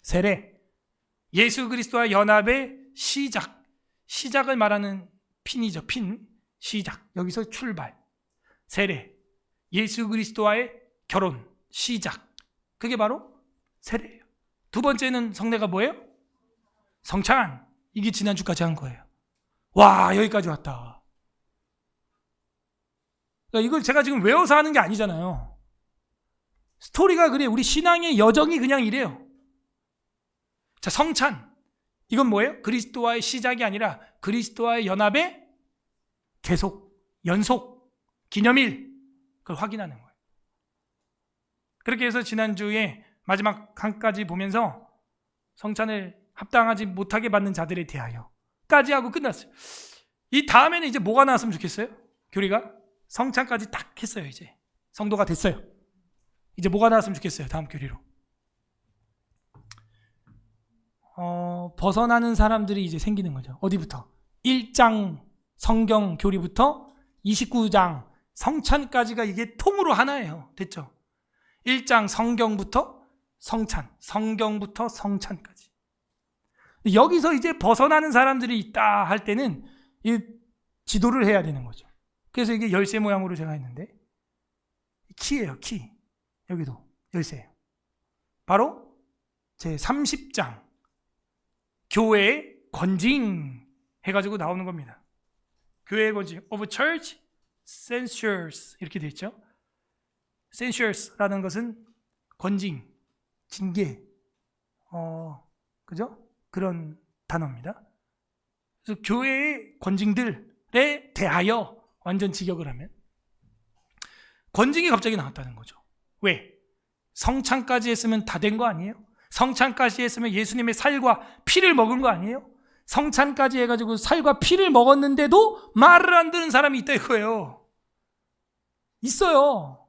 세례. 예수 그리스도와 연합의 시작. 시작을 말하는 핀이죠. 핀. 시작. 여기서 출발. 세례. 예수 그리스도와의 결혼. 시작. 그게 바로 세례예요. 두 번째는 성례가 뭐예요? 성찬. 이게 지난주까지 한 거예요. 와, 여기까지 왔다. 그러니까 이걸 제가 지금 외워서 하는 게 아니잖아요. 스토리가 그래. 우리 신앙의 여정이 그냥 이래요. 자, 성찬. 이건 뭐예요? 그리스도와의 시작이 아니라 그리스도와의 연합의 계속, 연속, 기념일. 그걸 확인하는 거예요. 그렇게 해서 지난주에 마지막 한까지 보면서 성찬을 합당하지 못하게 받는 자들에 대하여 까지 하고 끝났어요. 이 다음에는 이제 뭐가 나왔으면 좋겠어요? 교리가 성찬까지 딱 했어요. 이제 성도가 됐어요. 이제 뭐가 나왔으면 좋겠어요? 다음 교리로 벗어나는 사람들이 이제 생기는 거죠. 어디부터? 1장 성경 교리부터 29장 성찬까지가 이게 통으로 하나예요. 됐죠? 1장 성경부터 성찬, 성경부터 성찬까지. 여기서 이제 벗어나는 사람들이 있다 할 때는 이 지도를 해야 되는 거죠. 그래서 이게 열쇠 모양으로 제가 했는데, 키예요, 키. 여기도 열쇠예요. 바로 제 30장 교회의 권징 해가지고 나오는 겁니다. 교회의 권징 of church censures 이렇게 되어 있죠. censures라는 것은 권징, 징계, 그죠? 그런 단어입니다. 그래서 교회의 권징들에 대하여 완전 직역을 하면 권징이 갑자기 나왔다는 거죠. 왜? 성찬까지 했으면 다 된 거 아니에요? 성찬까지 했으면 예수님의 살과 피를 먹은 거 아니에요? 성찬까지 해가지고 살과 피를 먹었는데도 말을 안 듣는 사람이 있다 이거예요. 있어요.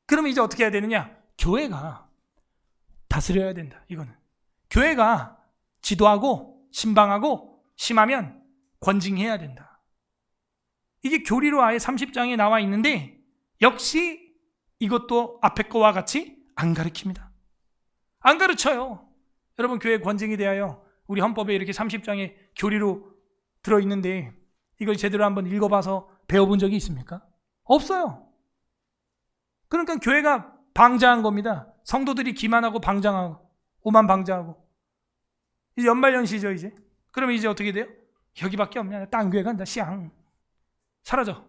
그러면 이제 어떻게 해야 되느냐? 교회가 다스려야 된다. 이거는 교회가 지도하고 신방하고 심하면 권징해야 된다. 이게 교리로 아예 30장에 나와 있는데 역시 이것도 앞에 거와 같이 안 가르칩니다. 안 가르쳐요. 여러분, 교회 권징에 대하여 우리 헌법에 이렇게 30장의 교리로 들어있는데 이걸 제대로 한번 읽어봐서 배워본 적이 있습니까? 없어요. 그러니까 교회가 방자한 겁니다. 성도들이 기만하고 방장하고 오만 방자하고. 이제 연말연시죠 이제. 그러면 이제 어떻게 돼요? 여기밖에 없냐? 딴 교회 간다. 샹. 사라져.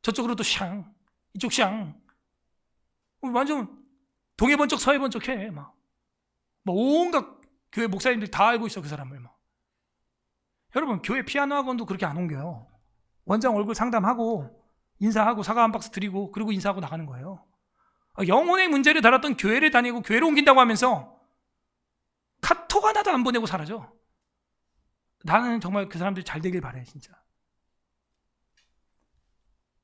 저쪽으로 또 샹. 이쪽 샹. 완전 동해 번쩍 서해 번쩍 해. 막 온갖 교회 목사님들 다 알고 있어 그 사람을. 막. 여러분, 교회 피아노 학원도 그렇게 안 옮겨요. 원장 얼굴 상담하고 인사하고 사과 한 박스 드리고 그리고 인사하고 나가는 거예요. 영혼의 문제를 다뤘던 교회를 다니고 교회를 옮긴다고 하면서 카톡 하나도 안 보내고 사라져. 나는 정말 그 사람들이 잘 되길 바래 진짜.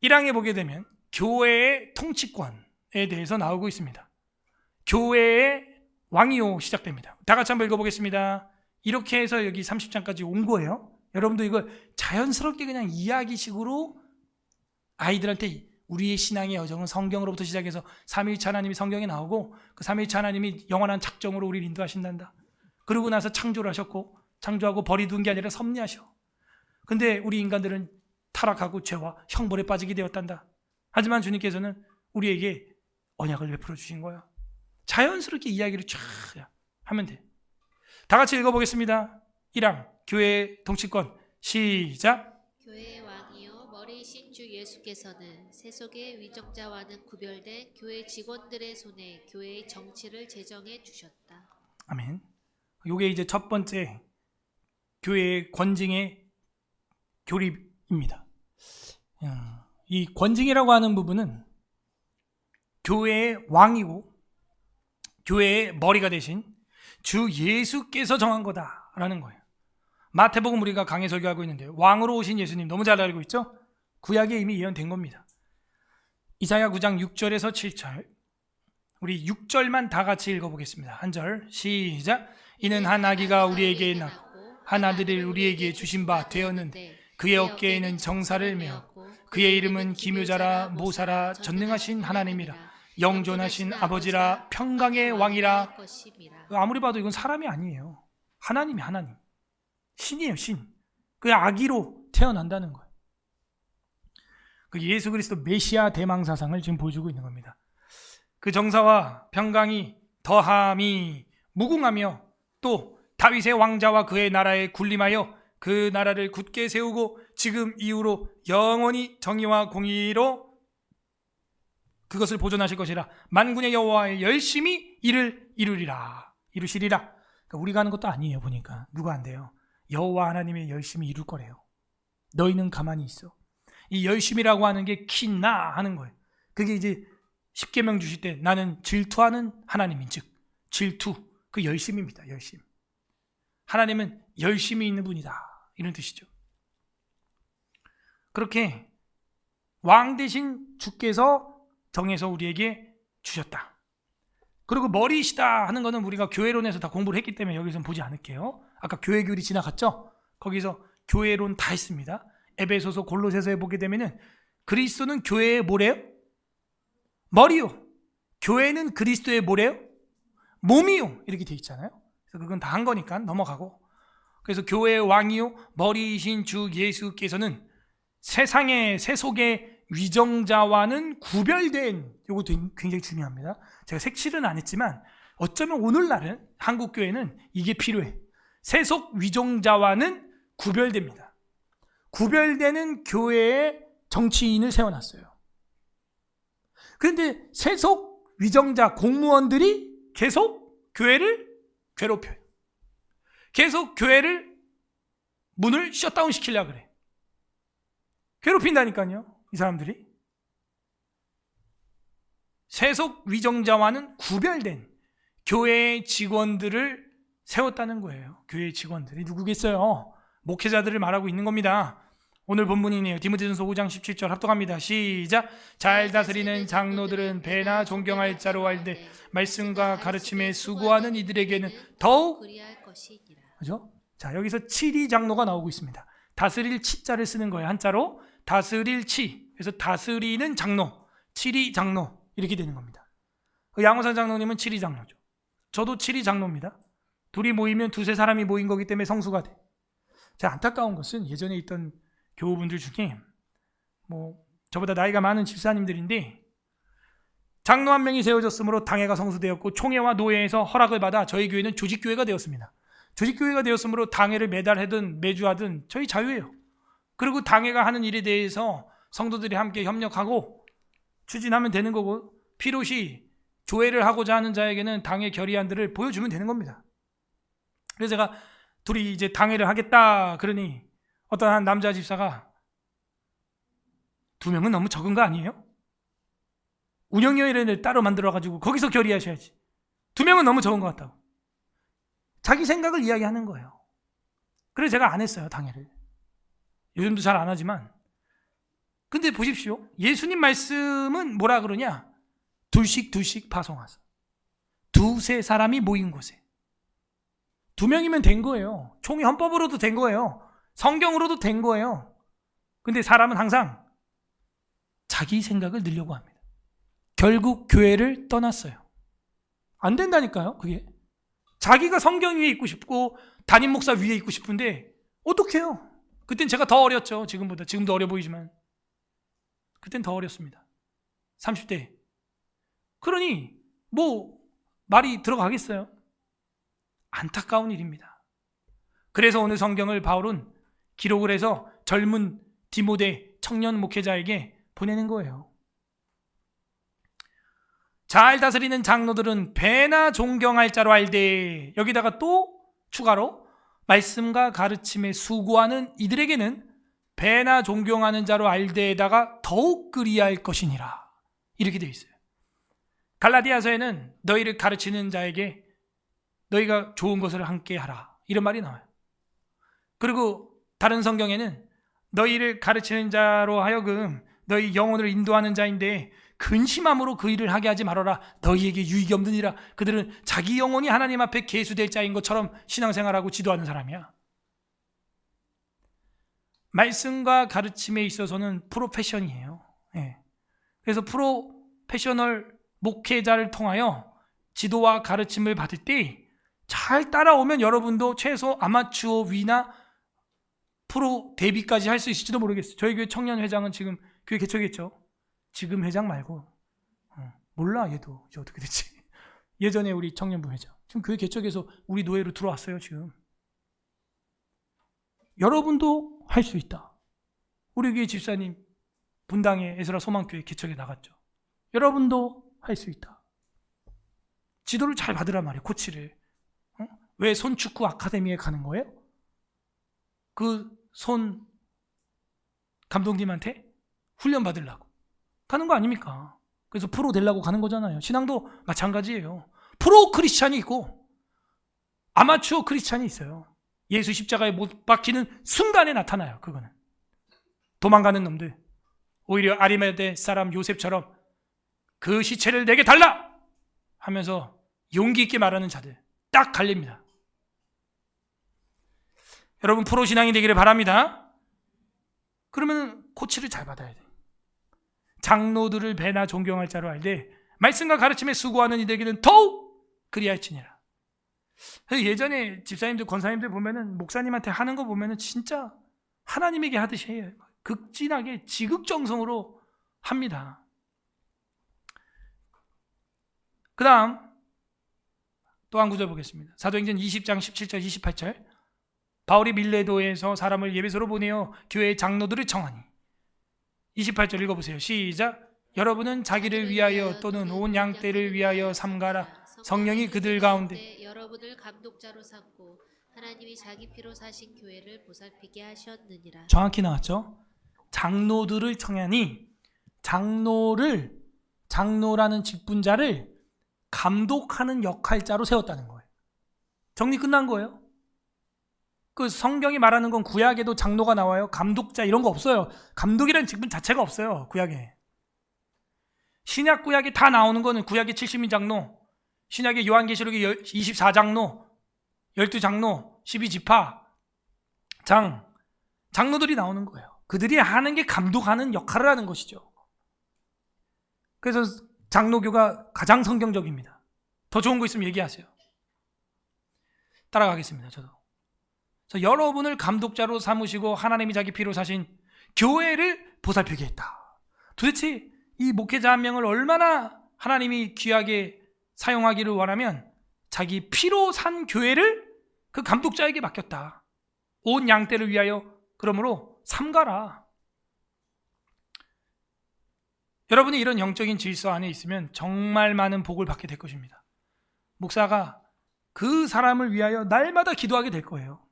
1항에 보게 되면 교회의 통치권에 대해서 나오고 있습니다. 교회의 왕이요 시작됩니다. 다 같이 한번 읽어보겠습니다. 이렇게 해서 여기 30장까지 온 거예요. 여러분도 이걸 자연스럽게 그냥 이야기식으로 아이들한테 우리의 신앙의 여정은 성경으로부터 시작해서 삼위일체 하나님이 성경에 나오고 그 삼위일체 하나님이 영원한 작정으로 우리를 인도하신단다. 그러고 나서 창조를 하셨고 창조하고 버리둔 게 아니라 섭리하셔. 근데 우리 인간들은 타락하고 죄와 형벌에 빠지게 되었단다. 하지만 주님께서는 우리에게 언약을 베풀어 주신 거야. 자연스럽게 이야기를 쫙 하면 돼. 다 같이 읽어보겠습니다. 1항 교회의 통치권 시작. 교회의 왕이요 머리이신 주 예수께서는 세속의 위적자와는 구별된 교회 직원들의 손에 교회의 정치를 제정해 주셨다. 아멘. 이게 이제 첫 번째 교회의 권징의 교리입니다. 이 권징이라고 하는 부분은 교회의 왕이고 교회의 머리가 되신 주 예수께서 정한 거다라는 거예요. 마태복음 우리가 강해 설교하고 있는데 왕으로 오신 예수님 너무 잘 알고 있죠? 구약에 이미 예언된 겁니다. 이사야 9장 6절에서 7절 우리 6절만 다 같이 읽어보겠습니다. 한 절 시작. 이는 한 아기가 우리에게 낳고 한 아들을 우리에게 주신 바 되었는데 그의 어깨에는 정사를 메었고 그의 이름은 기묘자라 모사라 전능하신 하나님이라 영존하신 아버지라 평강의 왕이라. 아무리 봐도 이건 사람이 아니에요. 하나님이 하나님. 신이에요, 신. 그 아기로 태어난다는 거예요. 그 예수 그리스도 메시아 대망사상을 지금 보여주고 있는 겁니다. 그 정사와 평강이 더함이 무궁하며 또 다윗의 왕자와 그의 나라에 군림하여 그 나라를 굳게 세우고 지금 이후로 영원히 정의와 공의로 그것을 보존하실 것이라. 만군의 여호와의 열심히 이를 이루시리라. 그러니까 우리가 하는 것도 아니에요. 보니까 누가 한대요. 여호와 하나님의 열심히 이룰 거래요. 너희는 가만히 있어. 이 열심이라고 하는 게 키나 하는 거예요. 그게 이제 십계명 주실 때 나는 질투하는 하나님인 즉 질투, 그 열심입니다. 열심. 하나님은 열심히 있는 분이다 이런 뜻이죠. 그렇게 왕 대신 주께서 정해서 우리에게 주셨다. 그리고 머리시다 하는 거는 우리가 교회론에서 다 공부를 했기 때문에 여기서는 보지 않을게요. 아까 교회 교리 지나갔죠? 거기서 교회론 다 했습니다. 에베소서 골로새서에 보게 되면은 그리스도는 교회의 뭐래요? 머리요. 교회는 그리스도의 뭐래요? 몸이요 이렇게 돼 있잖아요. 그래서 그건 다 한 거니까 넘어가고, 그래서 교회의 왕이요 머리이신 주 예수께서는 세상의 세속의 위정자와는 구별된, 이것도 굉장히 중요합니다. 제가 색칠은 안 했지만 어쩌면 오늘날은 한국 교회는 이게 필요해. 세속 위정자와는 구별됩니다. 구별되는 교회에 정치인을 세워놨어요. 그런데 세속 위정자 공무원들이 계속 교회를 괴롭혀요. 계속 교회를 문을 셧다운 시키려고 그래. 괴롭힌다니까요, 이 사람들이. 세속 위정자와는 구별된 교회의 직원들을 세웠다는 거예요. 교회의 직원들이 누구겠어요? 목회자들을 말하고 있는 겁니다. 오늘 본문이네요. 디모데전서 5장 17절 합독합니다. 시작. 잘 다스리는 장로들은 배나 존경할 자로 알되 말씀과 가르침에 수고하는 이들에게는 더욱 그리할 것이니라. 그죠? 자, 여기서 칠이 장로가 나오고 있습니다. 다스릴 치자를 쓰는 거예요. 한자로 다스릴 치. 그래서 다스리는 장로, 칠이 장로 이렇게 되는 겁니다. 양호산 장로님은 칠이 장로죠. 저도 칠이 장로입니다. 둘이 모이면 두세 사람이 모인 거기 때문에 성수가 돼. 자, 안타까운 것은 예전에 있던 교우분들 중에 저보다 나이가 많은 집사님들인데 장로 한 명이 세워졌으므로 당회가 성수되었고 총회와 노회에서 허락을 받아 저희 교회는 조직교회가 되었습니다. 조직교회가 되었으므로 당회를 매달 하든 매주 하든 저희 자유예요. 그리고 당회가 하는 일에 대해서 성도들이 함께 협력하고 추진하면 되는 거고, 필요시 조회를 하고자 하는 자에게는 당회 결의안들을 보여주면 되는 겁니다. 그래서 제가 둘이 이제 당회를 하겠다 그러니 어떤 한 남자 집사가 2명은 너무 적은 거 아니에요? 운영위원회를 따로 만들어가지고 거기서 결의하셔야지. 2명은 너무 적은 것 같다고. 자기 생각을 이야기하는 거예요. 그래서 제가 안 했어요, 당회를. 요즘도 잘 안 하지만. 근데 보십시오. 예수님 말씀은 뭐라 그러냐? 둘씩 파송하사. 두세 사람이 모인 곳에. 2명이면 된 거예요. 총회 헌법으로도 된 거예요. 성경으로도 된 거예요. 근데 사람은 항상 자기 생각을 늘려고 합니다. 결국 교회를 떠났어요. 안 된다니까요, 그게. 자기가 성경 위에 있고 싶고 담임 목사 위에 있고 싶은데 어떡해요? 그땐 제가 더 어렸죠, 지금보다. 지금도 어려 보이지만 그땐 더 어렸습니다. 30대. 그러니 말이 들어가겠어요? 안타까운 일입니다. 그래서 오늘 성경을 바울은 기록을 해서 젊은 디모데 청년 목회자에게 보내는 거예요. 잘 다스리는 장로들은 배나 존경할 자로 알되, 여기다가 또 추가로 말씀과 가르침에 수고하는 이들에게는 배나 존경하는 자로 알되에다가 더욱 그리할 것이니라. 이렇게 되어 있어요. 갈라디아서에는 너희를 가르치는 자에게 너희가 좋은 것을 함께 하라, 이런 말이 나와요. 그리고 다른 성경에는 너희를 가르치는 자로 하여금 너희 영혼을 인도하는 자인데 근심함으로 그 일을 하게 하지 말아라. 너희에게 유익이 없느니라. 그들은 자기 영혼이 하나님 앞에 계수될 자인 것처럼 신앙생활하고 지도하는 사람이야. 말씀과 가르침에 있어서는 프로페셔널이에요. 예. 그래서 프로페셔널 목회자를 통하여 지도와 가르침을 받을 때 잘 따라오면 여러분도 최소 아마추어 위나 프로 데뷔까지 할 수 있을지도 모르겠어요. 저희 교회 청년회장은 지금 교회 개척했죠. 지금 회장 말고 몰라, 얘도 이제 어떻게 됐지. 예전에 우리 청년부 회장 지금 교회 개척해서 우리 노예로 들어왔어요. 지금 여러분도 할 수 있다. 우리 교회 집사님 분당에 에스라 소망교회 개척에 나갔죠. 여러분도 할 수 있다. 지도를 잘 받으란 말이에요. 코치를. 왜 손축구 아카데미에 가는 거예요? 그 손 감독님한테 훈련 받으려고 가는 거 아닙니까? 그래서 프로 되려고 가는 거잖아요. 신앙도 마찬가지예요. 프로 크리스찬이 있고 아마추어 크리스찬이 있어요. 예수 십자가에 못 박히는 순간에 나타나요. 그거는 도망가는 놈들. 오히려 아리마대 사람 요셉처럼 그 시체를 내게 달라 하면서 용기 있게 말하는 자들 딱 갈립니다. 여러분 프로 신앙이 되기를 바랍니다. 그러면 코치를 잘 받아야 돼. 장로들을 배나 존경할 자로 알되 말씀과 가르침에 수고하는 이들에게는 더욱 그리할지니라. 예전에 집사님들, 권사님들 보면은 목사님한테 하는 거 보면은 진짜 하나님에게 하듯이 해요. 극진하게 지극정성으로 합니다. 그 다음 또 한 구절 보겠습니다. 사도행전 20장 17절 28절. 바울이 밀레도에서 사람을 예배소로 보내어 교회의 장로들을 청하니. 28절 읽어보세요. 시작. 여러분은 자기를 위하여 또는 온 양떼를 위하여 삼가라. 성령이 그들 가운데 여러분을 감독자로 삼고 하나님이 자기 피로 사신 교회를 보살피게 하셨느니라. 정확히 나왔죠. 장로들을 청하니, 장로라는 직분자를 감독하는 역할자로 세웠다는 거예요. 정리 끝난 거예요. 그 성경이 말하는 건 구약에도 장로가 나와요. 감독자 이런 거 없어요. 감독이라는 직분 자체가 없어요. 구약에. 신약 구약에 다 나오는 거는 구약의 70인 장로, 신약의 요한계시록의 24장로, 12장로, 12지파 장로들이 나오는 거예요. 그들이 하는 게 감독하는 역할을 하는 것이죠. 그래서 장로교가 가장 성경적입니다. 더 좋은 거 있으면 얘기하세요. 따라가겠습니다. 저도. 그래서 여러분을 감독자로 삼으시고 하나님이 자기 피로 사신 교회를 보살피게 했다. 도대체 이 목회자 한 명을 얼마나 하나님이 귀하게 사용하기를 원하면 자기 피로 산 교회를 그 감독자에게 맡겼다. 온 양떼를 위하여 그러므로 삼가라. 여러분이 이런 영적인 질서 안에 있으면 정말 많은 복을 받게 될 것입니다. 목사가 그 사람을 위하여 날마다 기도하게 될 거예요.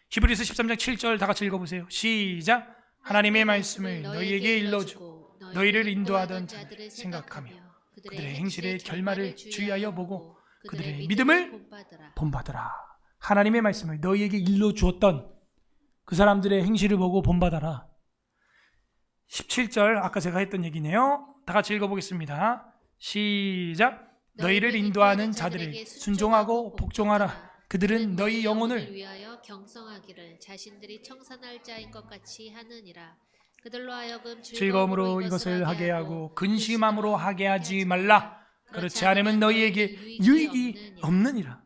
히브리서 13장 7절 다 같이 읽어보세요. 시작. 하나님의 말씀을 너희에게 일러주고 너희를 인도하던 자들을 생각하며 그들의 행실의 결말을 주의하여 보고 그들의 믿음을 본받으라. 하나님의 말씀을 너희에게 일러주었던 그 사람들의 행실을 보고 본받아라. 17절 아까 제가 했던 얘기네요. 다 같이 읽어보겠습니다. 시작. 너희를 인도하는 자들에게 순종하고 복종하라. 그들은 너희 영혼을 위하여 경성하기를 자신들이 청산할 자인 것 같이 하느니라. 그들로 하여금 즐거움으로 이것을 하게 하고 근심함으로 하게 하지 말라. 그렇지 않으면 너희에게 유익이 없느니라.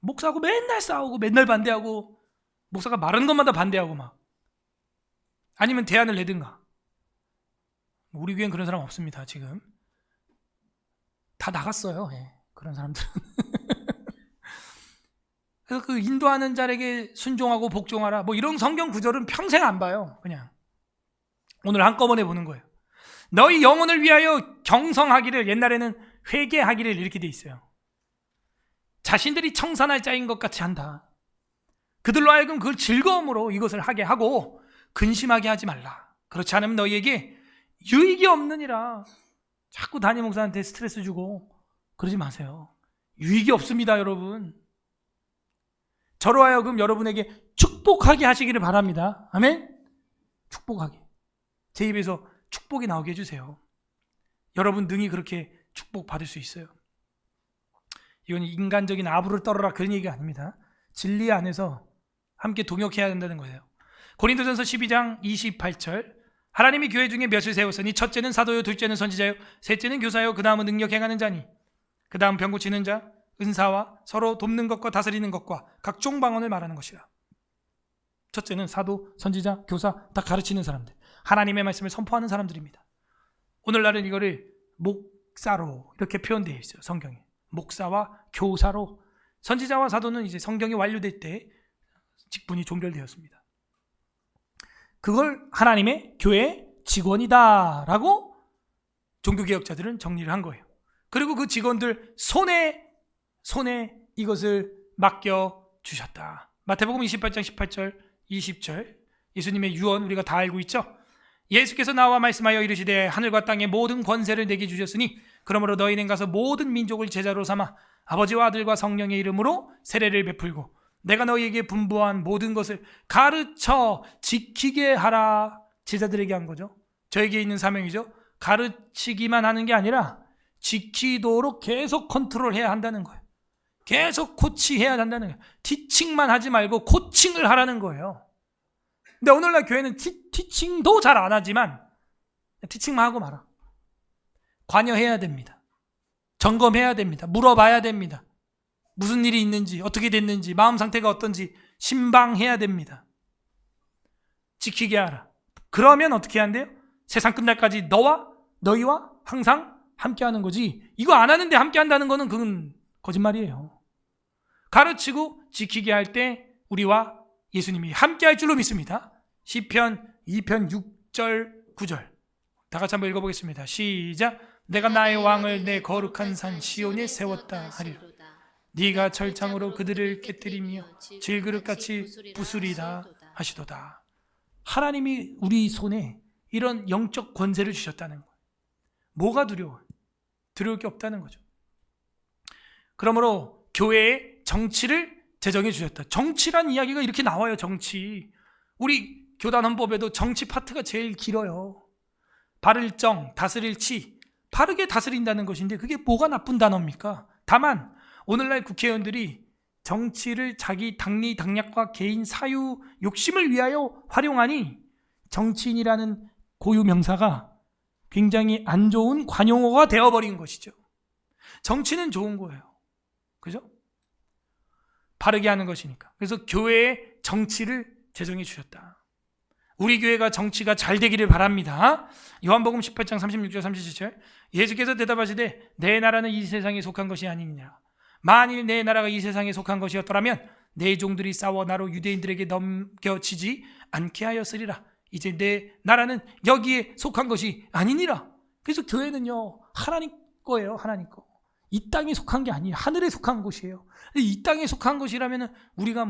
목사하고 맨날 싸우고 맨날 반대하고 목사가 말하는 것마다 반대하고 막 아니면 대안을 내든가. 우리 교회는 그런 사람 없습니다. 지금 다 나갔어요. 예, 그런 사람들은. 그래서 그 인도하는 자에게 순종하고 복종하라. 뭐 이런 성경 구절은 평생 안 봐요. 그냥 오늘 한꺼번에 보는 거예요. 너희 영혼을 위하여 경성하기를, 옛날에는 회개하기를 이렇게 돼 있어요. 자신들이 청산할 자인 것 같이 한다. 그들로 하여금 그걸 즐거움으로 이것을 하게 하고 근심하게 하지 말라. 그렇지 않으면 너희에게 유익이 없느니라. 자꾸 담임 목사한테 스트레스 주고 그러지 마세요. 유익이 없습니다, 여러분. 저로 하여금 여러분에게 축복하게 하시기를 바랍니다. 아멘? 축복하게. 제 입에서 축복이 나오게 해주세요. 여러분 능히 그렇게 축복받을 수 있어요. 이건 인간적인 아부를 떨어라 그런 얘기가 아닙니다. 진리 안에서 함께 동역해야 된다는 거예요. 고린도전서 12장 28절. 하나님이 교회 중에 몇을 세웠으니 첫째는 사도요, 둘째는 선지자요, 셋째는 교사요, 그 다음은 능력 행하는 자니 그 다음 병 고치는 자, 은사와 서로 돕는 것과 다스리는 것과 각종 방언을 말하는 것이라. 첫째는 사도, 선지자, 교사 다 가르치는 사람들, 하나님의 말씀을 선포하는 사람들입니다. 오늘날은 이거를 목사로 이렇게 표현되어 있어요. 성경에 목사와 교사로. 선지자와 사도는 이제 성경이 완료될 때 직분이 종결되었습니다. 그걸 하나님의 교회의 직원이다라고 종교개혁자들은 정리를 한 거예요. 그리고 그 직원들 손에 이것을 맡겨주셨다. 마태복음 28장 18절 20절 예수님의 유언 우리가 다 알고 있죠. 예수께서 나와 말씀하여 이르시되 하늘과 땅의 모든 권세를 내게 주셨으니 그러므로 너희는 가서 모든 민족을 제자로 삼아 아버지와 아들과 성령의 이름으로 세례를 베풀고 내가 너희에게 분부한 모든 것을 가르쳐 지키게 하라. 제자들에게 한 거죠. 저에게 있는 사명이죠. 가르치기만 하는 게 아니라 지키도록 계속 컨트롤해야 한다는 거예요. 계속 코치해야 한다는 거예요. 티칭만 하지 말고 코칭을 하라는 거예요. 근데 오늘날 교회는 티칭도 잘 안 하지만 티칭만 하고 말아. 관여해야 됩니다. 점검해야 됩니다. 물어봐야 됩니다. 무슨 일이 있는지, 어떻게 됐는지, 마음 상태가 어떤지 신방해야 됩니다. 지키게 하라. 그러면 어떻게 한대요? 세상 끝날까지 너희와 항상 함께하는 거지. 이거 안 하는데 함께한다는 거는 그건 거짓말이에요. 가르치고 지키게 할 때 우리와 예수님이 함께할 줄로 믿습니다. 시편 2편 6절 9절 다 같이 한번 읽어보겠습니다. 시작. 내가 나의 왕을 내 거룩한 산 시온에 세웠다 하리라. 네가 철창으로 그들을 깨뜨리며 질그릇같이 부수리다 하시도다. 하나님이 우리 손에 이런 영적 권세를 주셨다는 거예요. 뭐가 두려워요? 두려울 게 없다는 거죠. 그러므로 교회의 정치를 제정해 주셨다. 정치란 이야기가 이렇게 나와요. 정치. 우리 교단 헌법에도 정치 파트가 제일 길어요. 바를 정, 다스릴 치, 바르게 다스린다는 것인데 그게 뭐가 나쁜 단어입니까? 다만 오늘날 국회의원들이 정치를 자기 당리 당략과 개인 사유 욕심을 위하여 활용하니 정치인이라는 고유 명사가 굉장히 안 좋은 관용어가 되어버린 것이죠. 정치는 좋은 거예요. 그죠? 바르게 하는 것이니까. 그래서 교회의 정치를 제정해 주셨다. 우리 교회가 정치가 잘 되기를 바랍니다. 요한복음 18장 36절 37절 예수께서 대답하시되 내 나라는 이 세상에 속한 것이 아니냐. 만일 내 나라가 이 세상에 속한 것이었더라면 내 종들이 싸워 나로 유대인들에게 넘겨지지 않게 하였으리라. 이제 내 나라는 여기에 속한 것이 아니니라. 그래서 교회는요 하나님 거예요. 하나님 거. 이 땅에 속한 게 아니에요. 하늘에 속한 곳이에요. 이 땅에 속한 것이라면 우리가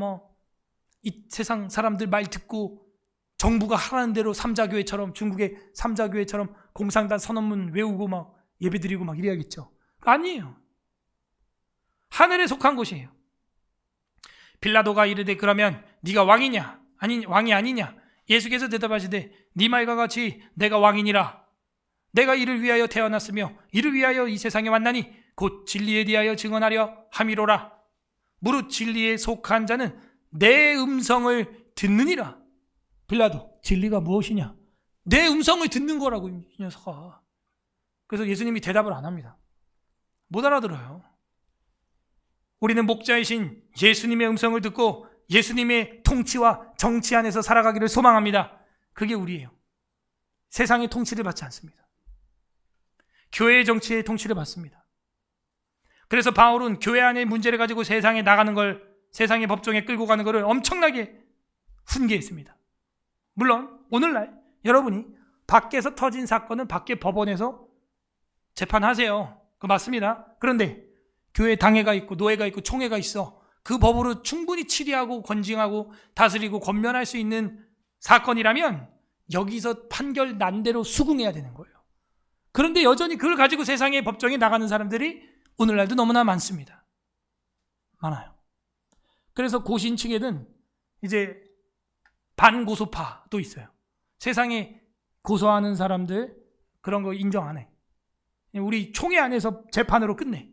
이 세상 사람들 말 듣고 정부가 하라는 대로 삼자교회처럼 중국의 삼자교회처럼 공산당 선언문 외우고 예배드리고 이래야겠죠. 아니에요. 하늘에 속한 곳이에요. 빌라도가 이르되 그러면 네가 왕이냐? 아니 왕이 아니냐? 예수께서 대답하시되 네 말과 같이 내가 왕이니라. 내가 이를 위하여 태어났으며 이를 위하여 이 세상에 왔나니 곧 진리에 대하여 증언하려 함이로라. 무릇 진리에 속한 자는 내 음성을 듣느니라. 빌라도 진리가 무엇이냐? 내 음성을 듣는 거라고 이 녀석아. 그래서 예수님이 대답을 안 합니다. 못 알아들어요. 우리는 목자이신 예수님의 음성을 듣고 예수님의 통치와 정치 안에서 살아가기를 소망합니다. 그게 우리예요. 세상의 통치를 받지 않습니다. 교회의 정치의 통치를 받습니다. 그래서 바울은 교회 안에 문제를 가지고 세상에 나가는 걸, 세상의 법정에 끌고 가는 것을 엄청나게 훈계했습니다. 물론 오늘날 여러분이 밖에서 터진 사건은 밖에 법원에서 재판하세요. 그거 맞습니다. 그런데 교회 당회가 있고 노회가 있고 총회가 있어. 그 법으로 충분히 치리하고 권징하고 다스리고 권면할 수 있는 사건이라면 여기서 판결 난 대로 수긍해야 되는 거예요. 그런데 여전히 그걸 가지고 세상의 법정에 나가는 사람들이 오늘날도 너무나 많습니다. 많아요. 그래서 고신층에는 이제 반고소파도 있어요. 세상에 고소하는 사람들 그런 거 인정 안 해. 우리 총회 안에서 재판으로 끝내.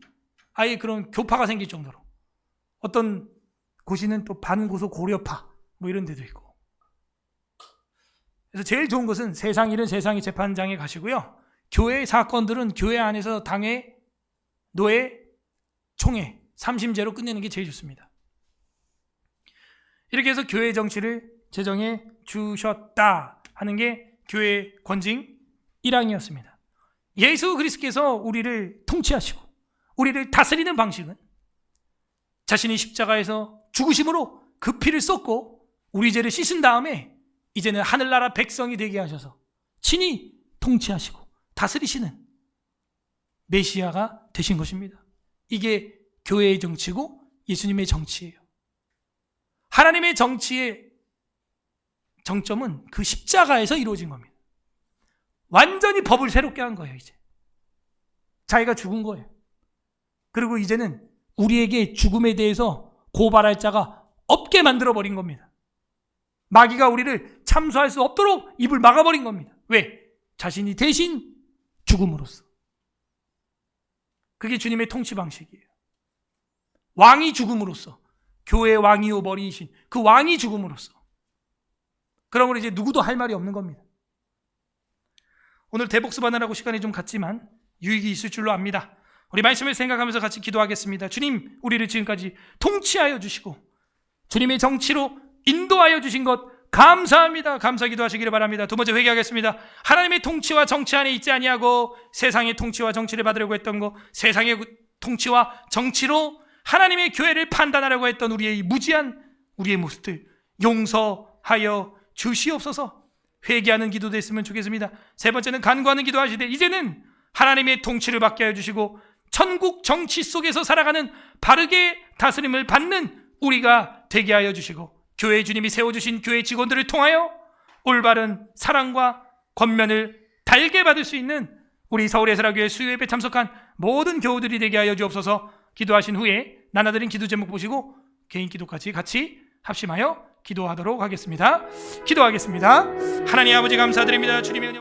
아예 그런 교파가 생길 정도로. 어떤 고시는 또 반고소 고려파 이런 데도 있고. 그래서 제일 좋은 것은 세상 일은 세상의 재판장에 가시고요. 교회 사건들은 교회 안에서 당회, 노회, 총회, 삼심제로 끝내는 게 제일 좋습니다. 이렇게 해서 교회 정치를 제정해 주셨다 하는 게 교회 권징 1항이었습니다. 예수 그리스도께서 우리를 통치하시고 우리를 다스리는 방식은 자신이 십자가에서 죽으심으로 그 피를 쏟고 우리 죄를 씻은 다음에 이제는 하늘나라 백성이 되게 하셔서 친히 통치하시고 다스리시는 메시아가 되신 것입니다. 이게 교회의 정치고 예수님의 정치예요. 하나님의 정치의 정점은 그 십자가에서 이루어진 겁니다. 완전히 법을 새롭게 한 거예요. 이제 자기가 죽은 거예요. 그리고 이제는 우리에게 죽음에 대해서 고발할 자가 없게 만들어버린 겁니다. 마귀가 우리를 참수할 수 없도록 입을 막아버린 겁니다. 왜? 자신이 대신 죽음으로써. 그게 주님의 통치 방식이에요. 왕이 죽음으로써, 교회의 왕이요 머리이신 그 왕이 죽음으로써. 그러므로 이제 누구도 할 말이 없는 겁니다. 오늘 대복습하느라고 시간이 좀 갔지만 유익이 있을 줄로 압니다. 우리 말씀을 생각하면서 같이 기도하겠습니다. 주님, 우리를 지금까지 통치하여 주시고 주님의 정치로 인도하여 주신 것 감사합니다. 감사 기도하시기를 바랍니다. 두 번째 회개하겠습니다. 하나님의 통치와 정치 안에 있지 아니하고 세상의 통치와 정치를 받으려고 했던 것, 세상의 통치와 정치로 하나님의 교회를 판단하려고 했던 우리의 무지한 우리의 모습들 용서하여 주시옵소서. 회개하는 기도 됐으면 좋겠습니다. 세 번째는 간구하는 기도하시되 이제는 하나님의 통치를 받게 하여 주시고 천국 정치 속에서 살아가는 바르게 다스림을 받는 우리가 되게 하여 주시고 교회 주님이 세워주신 교회 직원들을 통하여 올바른 사랑과 권면을 달게 받을 수 있는 우리 서울예술학교회 수요예배 참석한 모든 교우들이 되게 하여 주옵소서. 기도하신 후에 나눠드린 기도 제목 보시고 개인 기도까지 같이 합심하여 기도하도록 하겠습니다. 기도하겠습니다. 하나님 아버지 감사드립니다. 주님의 은혜와